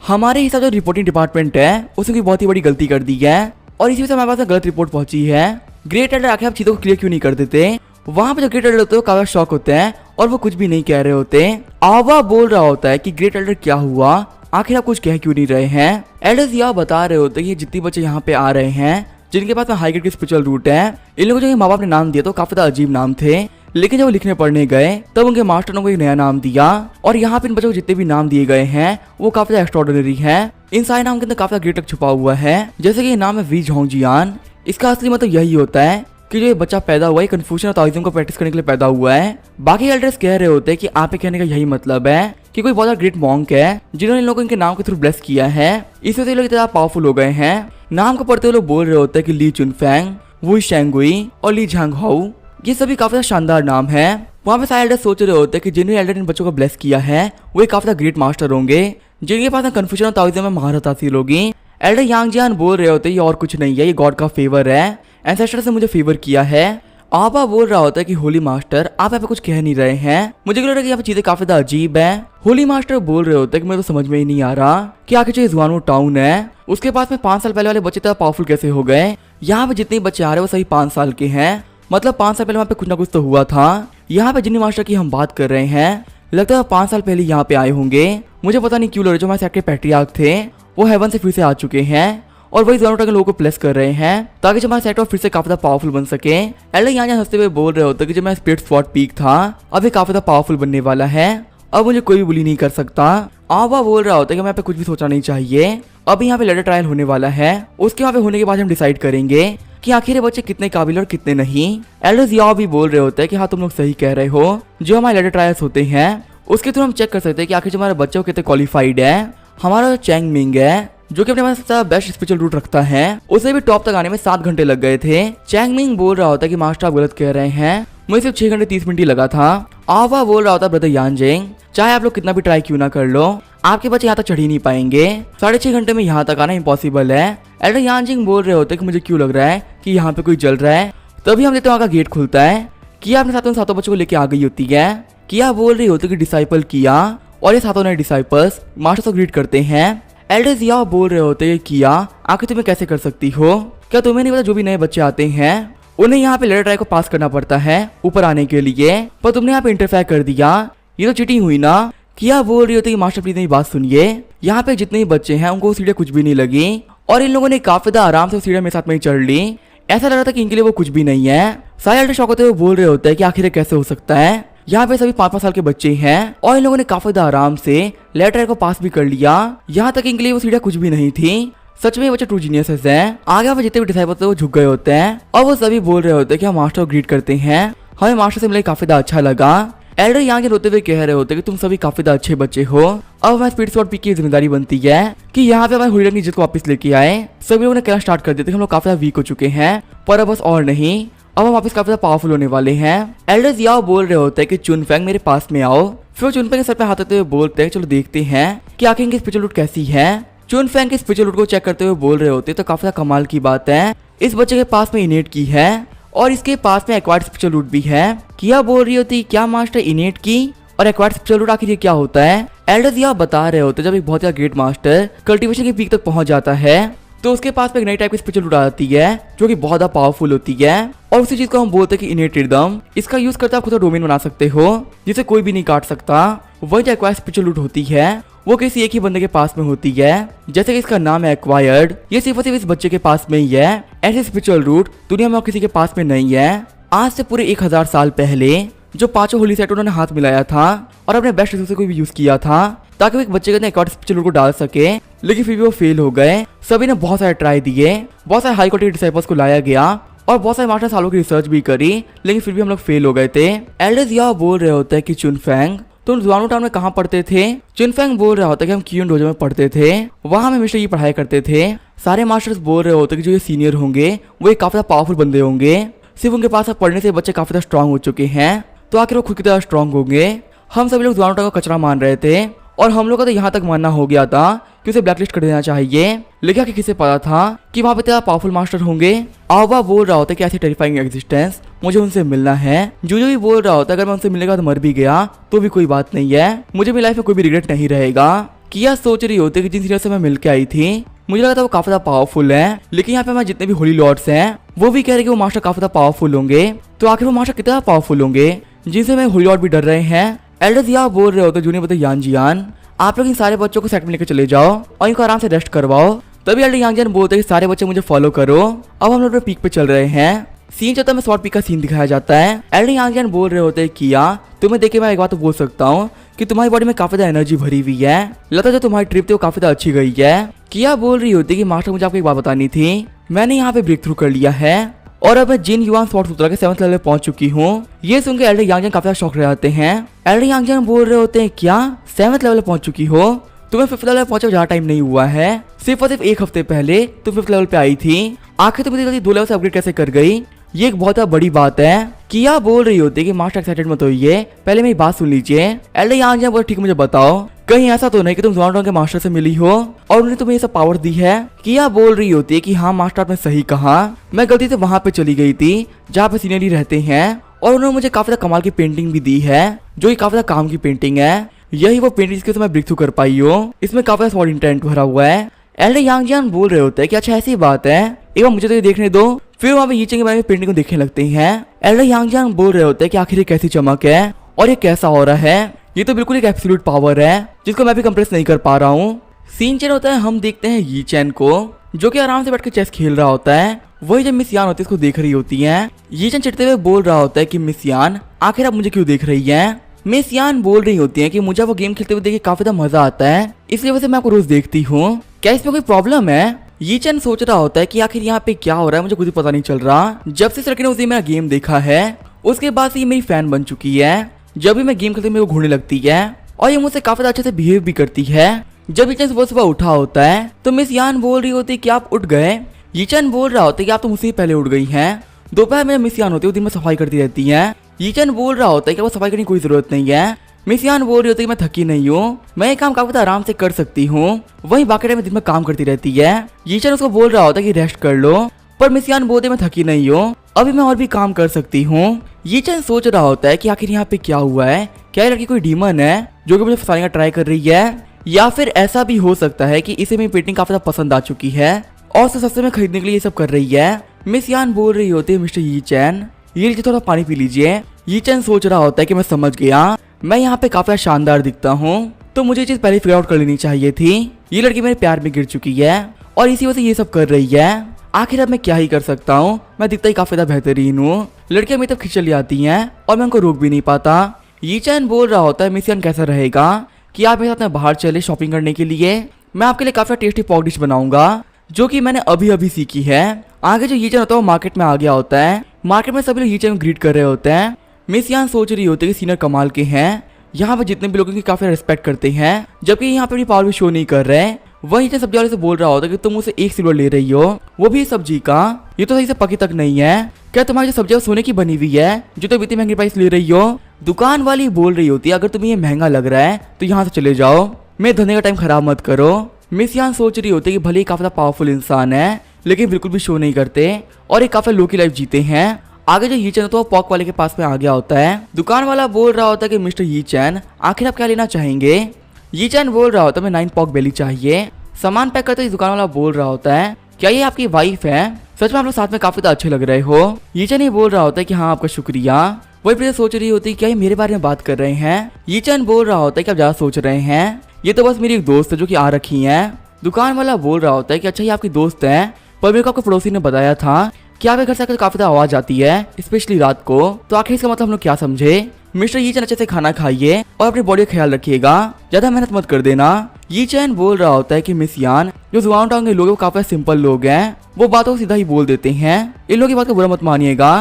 हमारे हिसाब से रिपोर्टिंग डिपार्टमेंट है उसने बहुत ही बड़ी गलती कर दी है और इसी वजह से हमारे पास गलत रिपोर्ट पहुंची है। ग्रेट एल्डर आखिर आप चीजों को क्लियर क्यों नहीं कर देते। वहाँ पे जो ग्रेट एल्डर होते हैं काफी शॉक होते हैं और वो कुछ भी नहीं कह रहे होते। आवा बोल रहा होता है कि ग्रेट एल्डर क्या हुआ, आखिर आप कुछ कह क्यों नहीं रहे हैं। एल्डर जियाओ बता रहे होते हैं कि जितने बच्चे यहाँ पे आ रहे हैं जिनके पास में हाई ग्रेड की स्पिरिचुअल रूट है, इन लोगों को जो माँ बाप ने नाम दिया तो काफी अजीब नाम थे, लेकिन जब वो लिखने पढ़ने गए तब उनके मास्टर ने को एक नया नाम दिया, और यहाँ पे इन बच्चों को जितने भी नाम दिए गए हैं वो काफी एक्स्ट्राऑर्डिनरी है। इन सारे नाम के अंदर काफी ग्रेट तक छुपा हुआ है, जैसे कि ये नाम है वी झोंगजियान। इसका असली मतलब यही होता है कि जो ये बच्चा पैदा हुआ है कन्फ्यूजन और ताओइज्म को प्रैक्टिस करने के लिए पैदा हुआ है। बाकी एल्डर्स कह रहे होते हैं कि आप कहने का यही मतलब है कि कोई बहुत ग्रेट मॉन्क है जिन्होंने इन लोगों को इनके नाम के थ्रू ब्लेस किया है, इस वजह से लोग इतना पावरफुल हो गए हैं। नाम को पढ़ते हुए लोग बोल रहे होते हैं कि ली चुनफैंग, वुई शेंगुई और ली झांगहाउ, ये सभी काफी शानदार नाम है। वहाँ पे सारे एल्डर सोच रहे होते हैं कि जिन्होंने एल्डर इन बच्चों को ब्लेस किया है वो काफी ग्रेट मास्टर होंगे जिनके पास कन्फ्यूजन और ताओइज्म में महारत हासिल होगी। एल्डर यांगजियान बोल रहे होते हैं ये और कुछ नहीं है, ये गॉड का फेवर है, एंसेस्टर से मुझे फेवर किया है। आबा बोल रहा होता है कि होली मास्टर आप यहाँ पे कुछ कह नहीं रहे हैं, मुझे लग रहा है कि यहाँ पे चीजें काफी ज्यादा अजीब है। होली मास्टर बोल रहे होते हैं कि मुझे तो समझ में ही नहीं आ रहा कि आखिर जो जुआनो टाउन है उसके पास में 5 साल पहले वाले बच्चे इतना पावरफुल कैसे हो गए। यहाँ पे जितने बच्चे आ रहे हैं वो सही 5 साल के हैं, मतलब 5 साल पहले वहाँ पे कुछ ना कुछ तो हुआ था। यहाँ पे जिन्नी मास्टर की हम बात कर रहे हैं लगता है 5 साल पहले यहाँ पे आए होंगे, मुझे पता नहीं क्यों लग रहा है जो हमारे सेट के पैट्रियार्क थे वो हेवन से फिर से आ चुके हैं और वही जुआनो टाउन के लोगों को प्लेस कर रहे हैं ताकि जब हमारा सेट फिर से काफी पावरफुल बन सके। एल्डर यहाँ हंसते हुए बोल रहे होते कि जब मैं स्पिरिट स्वॉर्ड पीक था अब ये काफी पावरफुल बनने वाला है, अब मुझे कोई भी बुली नहीं कर सकता। आवा बोल रहा होता है कि मैं पे कुछ भी सोचना नहीं चाहिए, अभी यहाँ पे लेडर ट्रायल होने वाला है, उसके वहाँ पे होने के बाद हम डिसाइड करेंगे कि आखिर ये बच्चे कितने काबिल और कितने नहीं। एल्डर जियाओ भी बोल रहे होते हैं कि हाँ तुम लोग सही कह रहे हो, जो हमारे लेडर ट्रायल्स होते हैं उसके थ्रू हम चेक कर सकते हैं कि आखिर जो हमारे बच्चों कितने क्वालिफाइड है। हमारा जो चैंगमिंग है जो कि अपने पास सबसे बेस्ट स्पेशल रूट रखता है, उसे भी टॉप तक आने में 7 घंटे लग गए थे। चैंग मिंग बोल रहा होता है कि मास्टर आप गलत कह रहे हैं, मुझे सिर्फ 6 घंटे 30 मिनट ही लगा था। आवा बोल रहा होता है ब्रदर यांजिंग, चाहे आप लोग कितना भी ट्राई क्यों ना कर लो, आपके बच्चे यहाँ तक चढ़ ही नहीं पाएंगे। 6.5 घंटे में यहाँ तक आना इम्पॉसिबल है। एल्डर यांजिंग बोल रहे होते कि मुझे क्यों लग रहा है कि यहाँ पे कोई जल रहा है। तभी हम देखते हैं वहाँ का गेट खुलता है। किया अपने साथ उन सातों बच्चों को लेके आ गई होती है। किया बोल रही होती कि डिसाइपल किया और ये सातों नए डिसाइपल्स मास्टर से ग्रीट करते हैं। एल्डर जिया बोल रहे होते हैं किया आखिर तुम्हें कैसे कर सकती हो, क्या तुम्हें नहीं पता जो भी नए बच्चे आते हैं उन्हें यहाँ पे लेटर ट्राई को पास करना पड़ता है ऊपर आने के लिए, पर तुमने यहाँ पे इंटरफेयर कर दिया, ये तो चीटिंग हुई ना। किया बोल रही होती कि मास्टर प्लीज मेरी बात सुनिए, यहाँ पे जितने भी बच्चे हैं उनको सीढ़ियाँ कुछ भी नहीं लगी और इन लोगों ने काफी ज्यादा आराम से सीढ़ियाँ मेरे साथ में ही चढ़ ली। ऐसा लग रहा था कि इनके लिए वो कुछ भी नहीं है। सारे एल्डर शॉक होते हुए बोल रहे होते हैं कि आखिर कैसे हो सकता है, यहाँ पे सभी 5-5 साल के बच्चे हैं और इन लोगों ने काफी ज्यादा आराम से लेटर को पास भी कर लिया, यहाँ तक इनके लिए वो सीढ़ियाँ कुछ भी नहीं थी। सच में बच्चे ट्रू जीनियसेस हैं। आगे वहाँ जितने भी डिसाइपल्स थे वो झुक गए होते हैं और वो सभी बोल रहे होते हैं कि हम मास्टर को ग्रीट करते हैं, हमें मास्टर से मिलकर काफी ज्यादा अच्छा लगा। एल्डर यहाँ के रोते हुए कह रहे होते कि तुम सभी काफी ज्यादा अच्छे बच्चे हो। अब हमारे स्पीड स्पॉट पी की जिम्मेदारी बनती है कि यहाँ पे हमारे हुई की जिसको वापस लेके आए। सभी लोगों ने कहना स्टार्ट कर दिया हम लोग काफी ज्यादा वीक हो चुके हैं, पर अब बस और नहीं, अब हम वापस काफी ज्यादा पावरफुल होने वाले हैं। एल्डर जियाओ बोल रहे होते हैं कि चुनफेंग मेरे पास में आओ। फिर चुनफेंग के सर पे हाथ रखते हुए बोलते हैं चलो देखते हैं कि आखिर इनकी स्पेशल रूट कैसी है। चुनफेंग के स्पेशल रूट को चेक करते हुए बोल रहे होते तो काफी ज्यादा कमाल की बात है, इस बच्चे के पास में इनेट की है और इसके पास में एक्वायर्ड स्पेशल रूट भी है। किया बोल रही होती क्या मास्टर इनेट की और एक्वायर्ड स्पेशल रूट आखिर ये क्या होता है। एल्डर जिया बता रहे होते जब एक बहुत ज्यादा ग्रेट मास्टर कल्टीवेशन की पीक तक पहुंच जाता है तो उसके पास में एक नई टाइप की स्पेशल रूट आती है जो कि बहुत ज्यादा पावरफुल होती है और उसी चीज को हम बोलते हैं कि इनेट रिदम। इसका यूज करते आप खुद डोमेन बना सकते हो जिसे कोई भी नहीं काट सकता। वही जो एक्वायर्ड स्पेशल रूट होती है वो किसी एक ही बंदे के पास में होती है, जैसे कि इसका नाम है एक्वायर्ड, ये सिर्फ और सिर्फ इस बच्चे के पास में ही है। ऐसे स्पिरिचुअल रूट दुनिया में और किसी के पास में नहीं है। आज से पूरे 1000 साल पहले जो 5 होली सेट उन्होंने हाथ मिलाया था और अपने बेस्ट रिसोर्स को भी यूज किया था ताकि वो एक बच्चे के एक्वायर्ड स्पिरिचुअल रूट को डाल सके, लेकिन फिर भी वो फेल हो गए। सभी ने बहुत सारे ट्राई दिए, बहुत सारे हाई क्वालिटी डिसाइपल्स को लाया गया और बहुत सारे मास्टर सालों की रिसर्च भी करी, लेकिन फिर भी हम लोग फेल हो गए थे। एल्डर जिया बोल रहे होते हैं कि चुनफेंग तुम जुआनो टाउन में कहाँ पढ़ते थे। चुनफेंग बोल रहा होता है कि हम क्यून डोजो में पढ़ते थे, वहाँ हम मिस्टर की पढ़ाई करते थे। सारे मास्टर्स बोल रहे होते कि जो ये सीनियर होंगे वो एक काफी पावरफुल बंदे होंगे, सिर्फ उनके पास अब पढ़ने से बच्चे काफी ज्यादा स्ट्रांग हो चुके हैं तो आखिर वो खुद की तरह स्ट्रांग होंगे। हम सभी लोग जुआनो टाउन को कचरा मान रहे थे और हम लोग का तो यहाँ तक मानना हो गया था कि उसे ब्लैकलिस्ट कर देना चाहिए, लेकिन आखिर किसे पता था कि वहाँ पे तेरा पावरफुल मास्टर होंगे। आवा बोल रहा होता है कि ऐसी टेरिफाइंग एग्जिस्टेंस मुझे उनसे मिलना है। जो भी बोल रहा होता है अगर मैं उनसे मिलने के बाद मर भी गया तो भी कोई बात नहीं है, मुझे मेरी लाइफ में कोई भी रिग्रेट नहीं रहेगा। किया सोच रही होती है कि जिन सीनियर से मैं मिल के आई थी मुझे लगा था वो काफी ज्यादा पावरफुल है, लेकिन यहाँ पे हमारे जितने भी होली लॉर्ड्स हैं वो भी कह रहे कि वो मास्टर काफी ज्यादा पावरफुल होंगे, तो आखिर वो मास्टर कितना पावरफुल होंगे जिनसे मैं होली लॉर्ड भी डर रहे हैं। एल्डर जिया बोल रहे होते जूनियर बताए यान जियान आप लोग इन सारे बच्चों को सेट में लेकर चले जाओ और इनको आराम से रेस्ट करवाओ। तभी एल्डर यांगजन बोलते हैं कि सारे बच्चे मुझे फॉलो करो। अब हम लोग पीक पे चल रहे हैं। सीन चलता है स्वॉर्ड पीक का सीन दिखाया जाता है। एल्डर यांगजन बोल रहे होते हैं किया तुम्हें देखे मैं एक बात तो बोल सकता हूँ कि तुम्हारी बॉडी में काफी ज्यादा एनर्जी भरी हुई है, लगता है जो तुम्हारी ट्रिप थी वो काफी ज्यादा अच्छी गई है। किया बोल रही होती कि मास्टर मुझे आपको एक बात बतानी थी, मैंने यहाँ पे ब्रेक थ्रू कर लिया है और अब मैं जिन युवान स्वॉर्ड सूत्रा के 7th लेवल पहुंच चुकी हूँ। ये सुनकर एल्डर यांगजन काफी ज्यादा शौक रह जाते हैं। एल्डर यांगजन बोल रहे होते हैं क्या 7th लेवल पहुंच चुकी हो, तुम्हें 5th लेवल पहुंचे ज्यादा टाइम नहीं हुआ है, सिर्फ और सिर्फ 1 हफ्ते पहले तुम 5th लेवल पे आई थी, आखिर तुम इतनी 2 लेवल से अपग्रेड कैसे कर गई, ये एक बहुत बड़ी बात है। किया बोल रही होती है कि मास्टर एक्साइटेड मत होइए, पहले मेरी बात सुन लीजिए। एल्डर यांगजन बोल ठीक मुझे बताओ कहीं ऐसा तो नहीं कि तुम जुआनो के मास्टर से मिली हो और उन्हें तुम्हें ये सब पावर दी है। किया बोल रही होती है कि हाँ मास्टर आपने सही कहा, मैं गलती से वहां पे चली गई थी जहाँ पे सीनियर रहते हैं और उन्होंने मुझे काफी ज्यादा कमाल की पेंटिंग भी दी है जो कि काफी ज्यादा काम की पेंटिंग है। यही वो पेंटिंग जिसके मैं ब्रेक थ्रू कर पाई हूँ, इसमें काफी ज्यादा स्वॉर्ड इंटेंट भरा हुआ है। एल्डर यांगजन बोल रहे होते हैं कि अच्छा ऐसी बात है, एक बार मुझे तो ये देखने दो। फिर वहाँ पे यीचेंग के बारे में पेंटिंग को देखने लगते हैं। एल्डर यांगजन बोल रहे होते हैं कि आखिर ये कैसी चमक है और ये कैसा हो रहा है, ये तो बिल्कुल एक एब्सोल्यूट पावर है जिसको मैं भी कंप्रेस नहीं कर पा रहा हूँ। सीन चेंज होता है, हम देखते हैं यी चैन को जो कि आराम से बैठ के चेस खेल रहा होता है। वही जब मिस यान होती है उसको देख रही होती है। यी चैन चिढ़ते हुए बोल रहा होता है कि मिस यान आखिर आप मुझे क्यों देख रही है। मिस यान बोल रही होती है कि मुझे वो गेम खेलते हुए देख के काफी ज्यादा मजा आता है, इसलिए वजह से मैं आपको रोज देखती हूँ, क्या इसमें कोई प्रॉब्लम है। यी चैन सोच रहा होता है कि आखिर यहाँ पे क्या हो रहा है, मुझे खुद ही पता नहीं चल रहा। जब से इस लड़के ने उस दिन मेरा गेम देखा है उसके बाद से ये मेरी फैन बन चुकी है। जब भी मैं गेम खेलते मेरे को घूरने लगती है और ये मुझसे काफी अच्छे से बिहेव भी करती है। जब यीचन सुबह सुबह उठा होता है तो मिस यान बोल रही होती है कि आप उठ गए। यीचन बोल रहा होता है कि आप तो मुझसे पहले उठ गई हैं। दोपहर में मिस यान होती है वो दिन में सफाई करती रहती है। यीचन बोल रहा होता है कि वो सफाई करने की कोई जरूरत नहीं है। मिस यान बोल रही होती है कि मैं थकी नहीं हूँ, मैं ये काम काफी आराम से कर सकती हूँ। वहीं बाकी टाइम में दिन में काम करती रहती है। यीचन उसको बोल रहा होता है कि रेस्ट कर लो, पर मिस यान बोलती है मैं थकी नहीं हूँ, अभी मैं और भी काम कर सकती हूँ। यीचन सोच रहा होता है कि आखिर यहाँ पे क्या हुआ है, क्या ये लड़की कोई डीमन है जो कि मुझे फंसाने का ट्राई कर रही है, या फिर ऐसा भी हो सकता है कि इसे मेरी पेंटिंग काफी पसंद आ चुकी है और उसे सस्ते में खरीदने के लिए ये सब कर रही है। मिस यान बोल रही होती है मिस्टर यीचन ये लीजिए थोड़ा पानी पी लीजिए। यीचन सोच रहा होता है कि मैं समझ गया, मैं यहाँ पे काफी शानदार दिखता हूँ, तो मुझे ये चीज पहले फिगर आउट कर लेनी चाहिए थी। ये लड़की मेरे प्यार में गिर चुकी है और इसी वजह से ये सब कर रही है। आखिर अब मैं क्या ही कर सकता हूँ, मैं दिखता ही काफी ज्यादा बेहतरीन हूँ। लड़कियां मेरी तरफ खिंच चली आती हैं और मैं उनको रोक भी नहीं पाता। यीचन बोल रहा होता है मिस यान कैसा रहेगा कि आप मेरे साथ में बाहर चले शॉपिंग करने के लिए, मैं आपके लिए काफी टेस्टी पॉक डिश बनाऊंगा जो कि मैंने अभी अभी सीखी है। आगे जो यीचन होता है वो मार्केट में आ गया होता है। मार्केट में सभी लोग यीचन को ग्रीट कर रहे होते हैं। मिस यान सोच रही होती है कि सीनियर कमाल के हैं, यहाँ पे जितने भी लोगों की काफी रिस्पेक्ट करते हैं, जबकि यहाँ पे अपनी पावर भी शो नहीं कर रहे। वही यीचन सब्जी वाले से बोल रहा होता है कि तुम मुझसे 1 सिल्वर ले रही हो, वो भी सब्जी का, ये तो सही से पकी तक नहीं है। क्या तुम्हारी जो सब्जी सोने की बनी हुई है जो तो इतनी महंगी प्राइस ले रही हो? दुकान वाली बोल रही होती है अगर तुम्हें ये महंगा लग रहा है तो यहाँ से चले जाओ, मेरे धंधे का टाइम खराब मत करो। मिस यान सोच रही होती है कि भले ही काफी पावरफुल इंसान है लेकिन बिल्कुल भी शो नहीं करते और एक काफी लो की लाइफ जीते हैं। आगे जो यीचन तो पॉक वाले के पास में आ गया होता है। दुकान वाला बोल रहा होता है कि मिस्टर यीचन आखिर आप क्या लेना चाहेंगे? यीचन बोल रहा होता है मैं 9 पॉक बेली चाहिए। सामान पैक करते दुकान वाला बोल रहा होता है क्या ये आपकी वाइफ है? सच में आप लोग साथ में काफी अच्छे लग रहे हो। यीचन ही बोल रहा होता है कि हाँ आपका शुक्रिया। वही प्रिया सोच रही होती है क्या ये मेरे बारे में बात कर रहे हैं? यीचन बोल रहा होता है कि आप ज्यादा सोच रहे हैं, ये तो बस मेरी एक दोस्त है जो कि आ रखी है। दुकान वाला बोल रहा होता है कि अच्छा ये आपकी दोस्त है, पर मेरे को आपके पड़ोसी ने बताया था कि आपके घर से आकर काफी आवाज आती है स्पेशली रात को, तो आखिर इसका मतलब हम लोग क्या समझे? मिस्टर यीचन अच्छे से खाना खाइए और अपनी बॉडी का ख्याल रखिएगा, ज्यादा मेहनत मत कर देना। यीचन बोल रहा होता है कि मिस यान जो जुआन टाउन के लोग वो काफी सिंपल लोग हैं, वो बातों को सीधा ही बोल देते हैं, इन लोगों की बात को बुरा मत मानिएगा।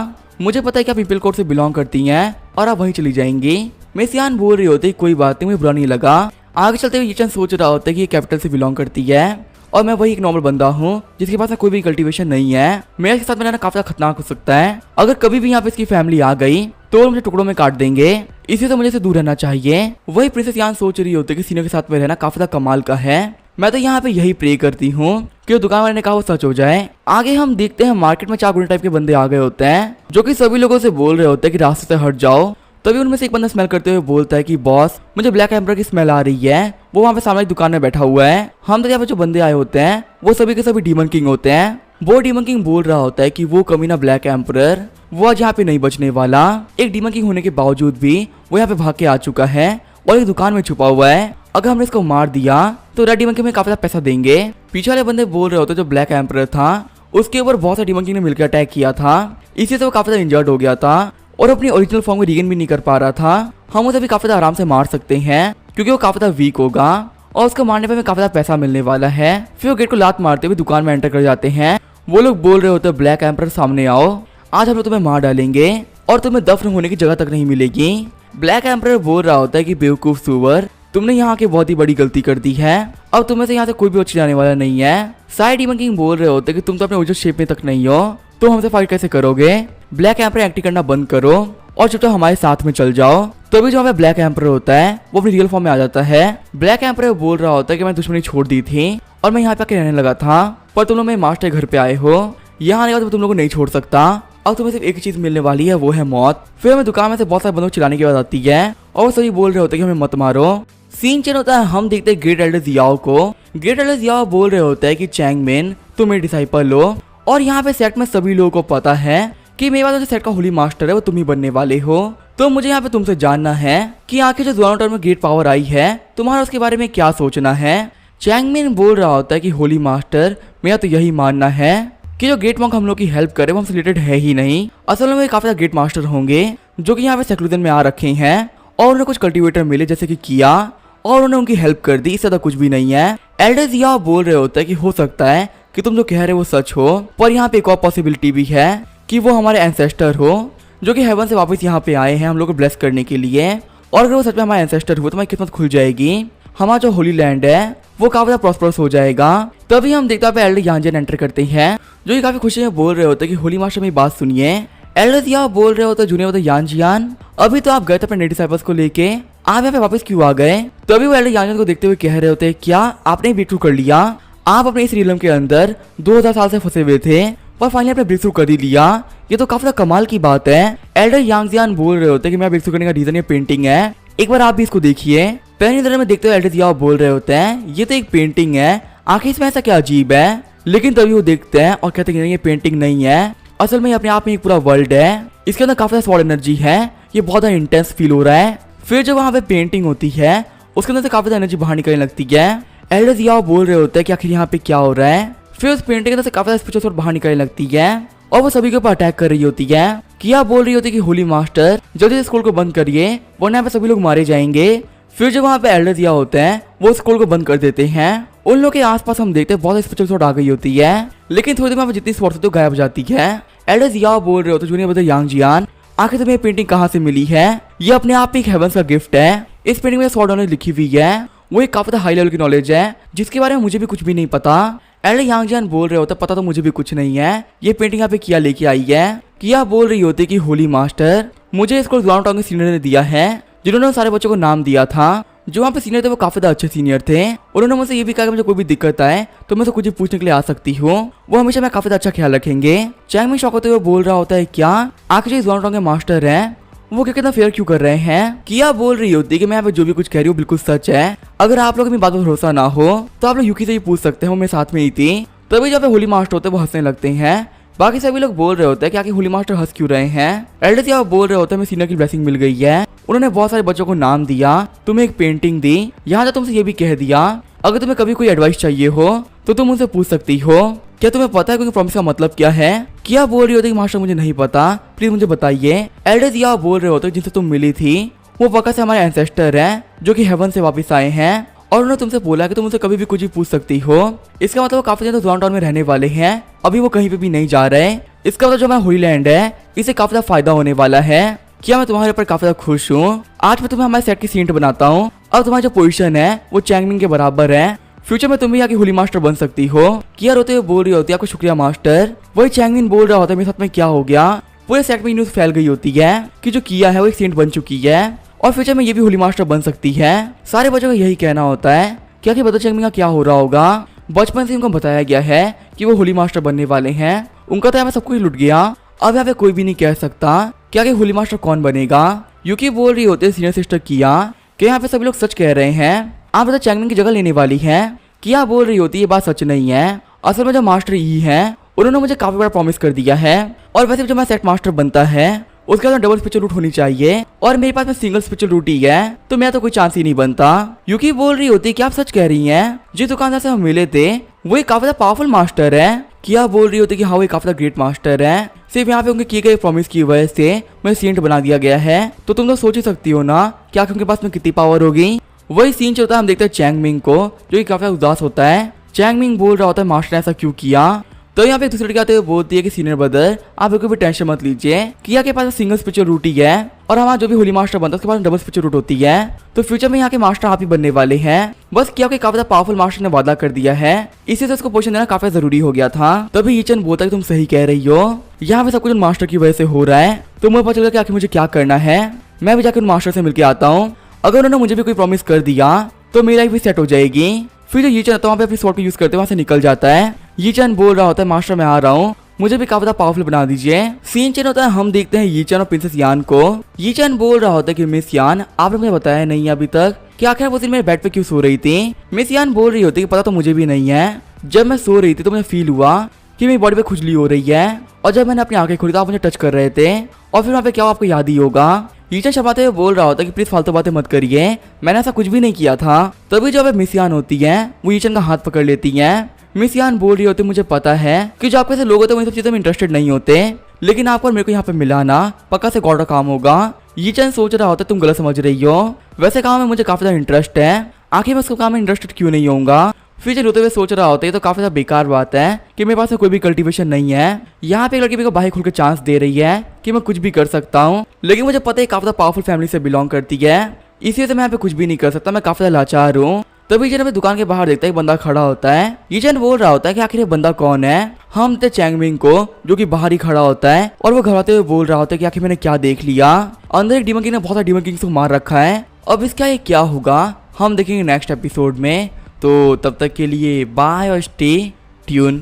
मुझे पता है कि आप पीपल कोर्ट से बिलोंग करती हैं और आप वहीं चली जाएंगी। मिस यान बोल रही होती है कोई बात नहीं, मुझे बुरा नहीं लगा। आगे चलते हुए यीचन सोच रहा होता है कि ये कैपिटल से बिलोंग करती है और मैं वही एक नॉर्मल बंदा हूँ जिसके पास कोई भी कल्टीवेशन नहीं है। मेरे साथ में रहना काफी खतरनाक हो सकता है, अगर कभी भी यहाँ पे इसकी फैमिली आ गई तो मुझे टुकड़ों में काट देंगे, इसी से मुझे से दूर रहना चाहिए। वही प्रिंसेस यान सोच रही होती है कि सीनियर के साथ में रहना काफी कमाल का है। मैं तो यहाँ पे यही प्रे करती हूँ कि दुकान वाले ने कहा वो सच हो जाए। आगे हम देखते हैं मार्केट में 4 गुंडे टाइप के बंदे आ गए होते हैं जो कि सभी लोगों से बोल रहे होते हैं कि रास्ते से हट जाओ। तभी उनमें से एक बंदा स्मेल करते हुए बोलता है कि बॉस मुझे ब्लैक एम्पर की स्मेल आ रही है। वो वहाँ पे सामने दुकान में बैठा हुआ है। हम तो यहाँ पे जो बंदे आए होते हैं वो सभी के सभी डीमन किंग होते हैं। वो डीमन किंग बोल रहा होता है कि वो कमीना ब्लैक एम्पर वो आज यहाँ पे नहीं बचने वाला। एक डीमन किंग होने के बावजूद भी वो यहाँ पे भाग के आ चुका है और एक दुकान में छुपा हुआ है। अगर हमने इसको मार दिया तो रेड डीमन किंग में काफी पैसा देंगे। पीछे वाले बंदे बोल रहे होते जो ब्लैक एम्पर था उसके ऊपर बहुत सारे डीमन किंग ने मिलकर अटैक किया था, इसी से वो काफी इंजर्ड हो गया था और अपनी ओरिजिनल फॉर्म को रीगेन भी नहीं कर पा रहा था। हम उसे भी काफी आराम से मार सकते हैं क्योंकि वो काफी वीक होगा और उसको मारने पर हमें काफी पैसा मिलने वाला है। फिर वो गेट को लात मारते हुए दुकान में एंटर कर जाते हैं। वो लोग बोल रहे होते ब्लैक एम्पर सामने आओ, आज हम लोग तुम्हें मार डालेंगे और तुम्हें दफन होने की जगह तक नहीं मिलेगी। ब्लैक एम्पर बोल रहा होता है कि बेवकूफ सुअर तुमने यहाँ की बहुत ही बड़ी गलती कर दी है, अब तुम्हें से यहाँ से कोई भी अच्छी जाने वाला नहीं है। साइड डीमन किंग बोल रहे होते कि तुम तो अपने ओरिजिनल शेप में तक नहीं हो, तो हमसे फाइट कैसे करोगे? ब्लैक एम्पर एक्टिंग करना बंद करो और चुपचाप हमारे साथ में चल जाओ। तो अभी जो हमें ब्लैक एम्पर होता है वो अपनी रियल फॉर्म में आ जाता है। ब्लैक एम्पर बोल रहा होता है कि मैं दुश्मनी छोड़ दी थी और मैं यहाँ पे आके रहने लगा था, पर तुम लोग मेरे मास्टर घर पे आए हो, यहाँ आने के बाद तुम लोग को नहीं छोड़ सकता। अब तुम्हें सिर्फ एक ही चीज मिलने वाली है, वो है मौत। फिर हमें दुकान में से बहुत सारे बंदूक चलाने की बात आती है और सभी बोल रहे होते हैं कि हमें मत मारो। सीन चेंज होता है, हम देखते हैं ग्रेट एल्डर जियाओ को। ग्रेट एल्डर जियाओ बोल रहे होते हैं कि चैंगमेन तुम मेरे डिसाइपल हो और यहाँ पे सेट में सभी लोगों को पता है कि मेरे पास जो सेट का होली मास्टर है वो तुम ही बनने वाले हो। तो मुझे यहाँ पे तुमसे जानना है कि आखिर जो जुआनो टाउन में ग्रेट पावर आई है तुम्हारा उसके बारे में क्या सोचना है। चैंगमेन बोल रहा होता है कि होली मास्टर मेरा तो यही मानना है कि जो गेट मॉन्क हम लोग की हेल्प करे वो हमसे रिलेटेड है ही नहीं। असल में काफी सारे गेट मास्टर होंगे जो कि यहाँ पे सेक्लूजन में आ रखे हैं और उन्हें कुछ कल्टीवेटर मिले जैसे कि किया और उन्होंने उनकी हेल्प कर दी, इससे तो कुछ भी नहीं है। एल्डर जियाओ बोल रहे होते हैं कि हो सकता है कि तुम जो कह रहे हो वो सच हो, पर यहाँ पे एक और पॉसिबिलिटी भी है कि वो हमारे एंसेस्टर हो जो कि हेवन से वापस यहाँ पे आए हैं हम लोग को ब्लेस करने के लिए। और अगर वो सच में हमारे एंसेस्टर हो तो हमारी किस्मत खुल जाएगी, हमारा जो होली लैंड है वो काफी ज्यादा प्रॉस्परस हो जाएगा। तभी हम देखते हैं एल्डर यांजियान एंटर करते हैं, जो कि काफी खुशी में बोल रहे होते हैं कि होली मास्टर मेरी बात सुनिए। एल्डर यहाँ बोल रहे होते जूनियर होते यांजियान, अभी तो आप गए थे अपने नेटिव डिसाइपल्स को लेके, आप यहाँ पे वापस क्यों आ गए? तभी वो एल्डर यांजियान को देखते हुए कह रहे होते क्या आपने ब्रेक थ्रू कर लिया? आप अपने इस रिलम के अंदर 2000 साल से फंसे हुए थे और फाइनली आपने ब्रेक थ्रू कर ही लिया, ये तो काफी कमाल की बात है। एल्डर यांजियान बोल रहे होते कि मैं ब्रेक थ्रू करने का रीजन ये पेंटिंग है, एक बार आप भी इसको देखिए। पहली नजर में देखते हुए एल्डर याओ बोल रहे होते हैं ये तो एक पेंटिंग है, आखिर इसमें ऐसा क्या अजीब है? लेकिन तभी वो देखते हैं और कहते हैं नहीं ये पेंटिंग नहीं है, असल में ये अपने आप में एक पूरा वर्ल्ड है, इसके अंदर काफी स्मॉल एनर्जी है, ये बहुत ज्यादा इंटेंस फील हो रहा है। फिर जब वहाँ पे पेंटिंग होती है उसके अंदर से काफी ज्यादा एनर्जी बाहर निकलने लगती है। एल्डर याओ बोल रहे होते हैं कि आखिर यहाँ पे क्या हो रहा है। फिर उस पेंटिंग के अंदर से काफी ज्यादा स्पिरिचुअल बाहर निकलने लगती है और वो सभी के ऊपर अटैक कर रही होती है। किया बोल रही होती है कि होली मास्टर जल्दी स्कूल को बंद करिए वरना यहाँ पे सभी लोग मारे जाएंगे। फिर जब वहाँ पे एल्डर याओ होते हैं वो स्कूल को बंद कर देते हैं। उन लोगों के आसपास हम देखते हैं बहुत स्पिरिचुअल शॉट आ गई होती है, लेकिन थोड़ी देर में जितनी स्पॉट होती है गायब हो जाती है। एल्डर याओ बोल रहे होते जूनियर बता यांजियान आखिर तुम्हें पेंटिंग कहाँ से मिली है? ये अपने आप में एक हेवंस का गिफ्ट है। इस पेंटिंग में 100 नॉलेज लिखी हुई है, वो एक काफी हाई लेवल की नॉलेज है जिसके बारे में मुझे भी कुछ भी नहीं पता। एल्डर यांजियान बोल रहे होते पता तो मुझे भी कुछ नहीं है, ये पेंटिंग यहाँ पे किया लेके आई है। किया बोल रही होती कि होली मास्टर मुझे इसको जुआनटांग के सीनियर ने दिया है, जिन्होंने सारे बच्चों को नाम दिया था। जो वहाँ पे सीनियर थे वो काफी ज्यादा अच्छे सीनियर थे। उन्होंने मुझसे ये भी कहा कि मुझे कोई भी दिक्कत आए तो मैं तो कुछ भी पूछने के लिए आ सकती हूँ, वो हमेशा मैं काफी अच्छा ख्याल रखेंगे। चैंग में शौक होते हुए बोल रहा होता है क्या आखिर जुआनटांग के मास्टर है, वो क्या कितना फेयर क्यों कर रहे हैं? किया बोल रही होती है कि मैं यहाँ पे जो भी कुछ कह रही हूँ बिल्कुल सच है, अगर आप लोग अपनी बात पर भरोसा ना हो तो आप लोग यूकी से ही पूछ सकते हैं, वो मेरे साथ में ही थी। तभी जब होली मास्टर होते हैं वो हंसने लगते हैं। बाकी सभी लोग बोल रहे होते हैं कि आखिर होली मास्टर हंस क्यों रहे हैं। एल्डर याओ बोल रहे होते हैं मैं सीनियर की ब्लेसिंग मिल गई है, उन्होंने बहुत सारे बच्चों को नाम दिया, तुम्हें एक पेंटिंग दी, यहाँ तक तुमसे ये भी कह दिया अगर तुम्हें कभी कोई एडवाइस चाहिए हो तो तुम उनसे पूछ सकती हो। क्या तुम्हें पता है क्योंकि प्रॉमिस का मतलब क्या है? क्या बोल रही होती कि मास्टर मुझे नहीं पता, प्लीज मुझे बताइए। एल्डर याओ बोल रहे होते जिनसे तुम मिली थी वो पक्का से हमारे एंसेस्टर हैं जो कि हेवन से वापस आए हैं और उन्होंने तुमसे बोला कि तुम उनसे कभी भी कुछ भी पूछ सकती हो। इसका मतलब वो काफी ज्यादा जुआनटांग में रहने वाले हैं, अभी वो कहीं पे भी नहीं जा रहे। इसका मतलब जो हमारा होली लैंड है इसे काफी ज्यादा फायदा होने वाला है। क्या मैं तुम्हारे ऊपर काफी ज्यादा खुश हूँ। आज मैं तुम्हें हमारे सेट की सीट बनाता हूँ, अब तुम्हारी जो पोजीशन है वो चैंगमिंग के बराबर है, फ्यूचर में तुम भी यहाँ की होली मास्टर बन सकती हो। किया रोते हुए बोल रही होती है आपको शुक्रिया मास्टर। वही चैंगमिन बोल रहा होता है मेरे साथ में क्या हो गया। पूरे सेट में न्यूज फैल गई होती है कि जो किया है वो एक सेंट बन चुकी है और फ्यूचर में ये भी होली मास्टर बन सकती है। सारे बच्चों का यही कहना होता है क्या कि बता चैंगमिन का क्या हो रहा होगा। बचपन से उनको बताया गया है कि वो होली मास्टर बनने वाले हैं, उनका तो यहाँ सब कुछ लुट गया, अब यहाँ पे कोई भी नहीं कह सकता क्या कि होली मास्टर कौन बनेगा। यूकी बोल रही होती है सीनियर सिस्टर किया कि यहाँ पे सभी लोग सच कह रहे हैं, आप बता चैंगमिन की जगह लेने वाली है। किया बोल रही होती है ये बात सच नहीं है, असल में जो मास्टर ई है उन्होंने मुझे काफी बड़ा प्रॉमिस कर दिया है और वैसे जब मैं सेट मास्टर बनता है उसके बाद डबल स्पिरिचुअल रूट होनी चाहिए और मेरे पास में सिंगल स्पिरिचुअल रूट ही है तो मैं तो कोई चांस ही नहीं बनता। यूकी बोल रही होती है कि आप सच कह रही हैं, जिस दुकानदार से हम मिले थे वो एक काफी पावरफुल मास्टर है। किया बोल रही होती है कि हाँ वो काफी ग्रेट मास्टर है, सिर्फ यहाँ पे उनके किए गए प्रॉमिस की वजह से मुझे सेंट बना दिया गया है, तो तुम लोग सोच ही सकती हो ना कि आखिर उनके पास में कितनी पावर होगी। वही सीन चलता है, हम देखते हैं चैंगमिंग को जो कि काफी उदास होता है। चैंगमिंग बोल रहा होता है मास्टर ने ऐसा क्यों किया, तो यहाँ पे एक दूसरे के आते हुए बोलती है कि सीनियर ब्रदर आप बिल्कुल भी टेंशन मत लीजिए, किया के पास सिंगल स्पिरिचुअल रूट ही है और हमारा जो भी होली मास्टर बनता है उसके पास डबल स्पिरिचुअल रूट होती है, तो फ्यूचर में यहाँ के मास्टर आप ही बनने वाले हैं। बस किया के काफी पावरफुल मास्टर ने वादा कर दिया है, इसी से उसको पोजीशन देना काफी जरूरी हो गया था। तभी यीचन बोलता है कि तुम सही कह रही हो, यहाँ पे सब कुछ मास्टर की वजह से हो रहा है, तो मुझे पता चला कि आखिर मुझे क्या करना है। मैं भी जाकर उन मास्टर से मिलकर आता हूँ, अगर उन्होंने मुझे भी कोई प्रॉमिस कर दिया तो मेरी लाइफ भी सेट हो जाएगी। फिर जो यीचन वहाँ पे अपनी स्वॉर्ड को यूज करते वहां से निकल जाता है। यीचन बोल रहा होता है मास्टर मैं आ रहा हूँ, मुझे भी काफी पावरफुल बना दीजिए। सीन चेंज होता है, हम देखते हैं यीचन और प्रिंसेस यान को। यीचन बोल रहा होता है कि मिस यान आपने मुझे बताया नहीं अभी तक कि आखिर वो दिन मेरे बेड पे क्यों सो रही थी। मिस यान बोल रही होती है कि पता तो मुझे भी नहीं है, जब मैं सो रही थी तो मुझे फील हुआ कि मेरी बॉडी पे खुजली हो रही है और जब मैंने अपनी आंखें खोली तो आप मुझे टच कर रहे थे और फिर वहाँ पे क्या आपको याद ही होगा। यीचन शर्माते हुए बोल रहा होता है कि प्लीज फालतू बातें मत करिए, मैंने ऐसा कुछ भी नहीं किया था। तभी जो मिस यान होती है वो यीचन का हाथ पकड़ लेती है। मिस यान बोल रही होती मुझे पता है कि जो आपके ऐसे लोग होते हैं वो इन सब चीजों में इंटरेस्टेड नहीं होते, लेकिन आपको मेरे को यहाँ पे मिलाना पक्का से गॉड का काम होगा। यीचन सोच रहा होता है तुम गलत समझ रही हो, वैसे काम में मुझे काफी ज्यादा इंटरेस्ट है, आखिर मैं उसको काम में इंटरेस्टेड क्यों नहीं होऊंगा। फिर रोते हुए सोच रहा होता है तो काफी ज्यादा बेकार बात है कि मेरे पास कोई भी कल्टीवेशन नहीं है। यहाँ पे एक लड़की मेरे को बाहर खुल के चांस दे रही है कि मैं कुछ भी कर सकता हूँ, लेकिन मुझे पता है काफी ज्यादा पावरफुल फैमिली से बिलोंग करती है, इसी वजह से मैं यहाँ पे कुछ भी नहीं कर सकता, मैं काफी ज्यादा लाचार हूँ। तभी जन हमें दुकान के बाहर देखता है एक बंदा खड़ा होता है। ये जन बोल रहा होता है कि आखिर ये बंदा कौन है। हम ते चैंगमिंग को जो कि बाहर ही खड़ा होता है और वो घबराते हुए बोल रहा होता है कि आखिर मैंने क्या देख लिया। अंदर एक डीमन किंग ने बहुत सारे डीमन किंग्स को मार रखा है। अब इसका ये क्या होगा हम देखेंगे नेक्स्ट एपिसोड में। तो तब तक के लिए बाय और स्टे ट्यून।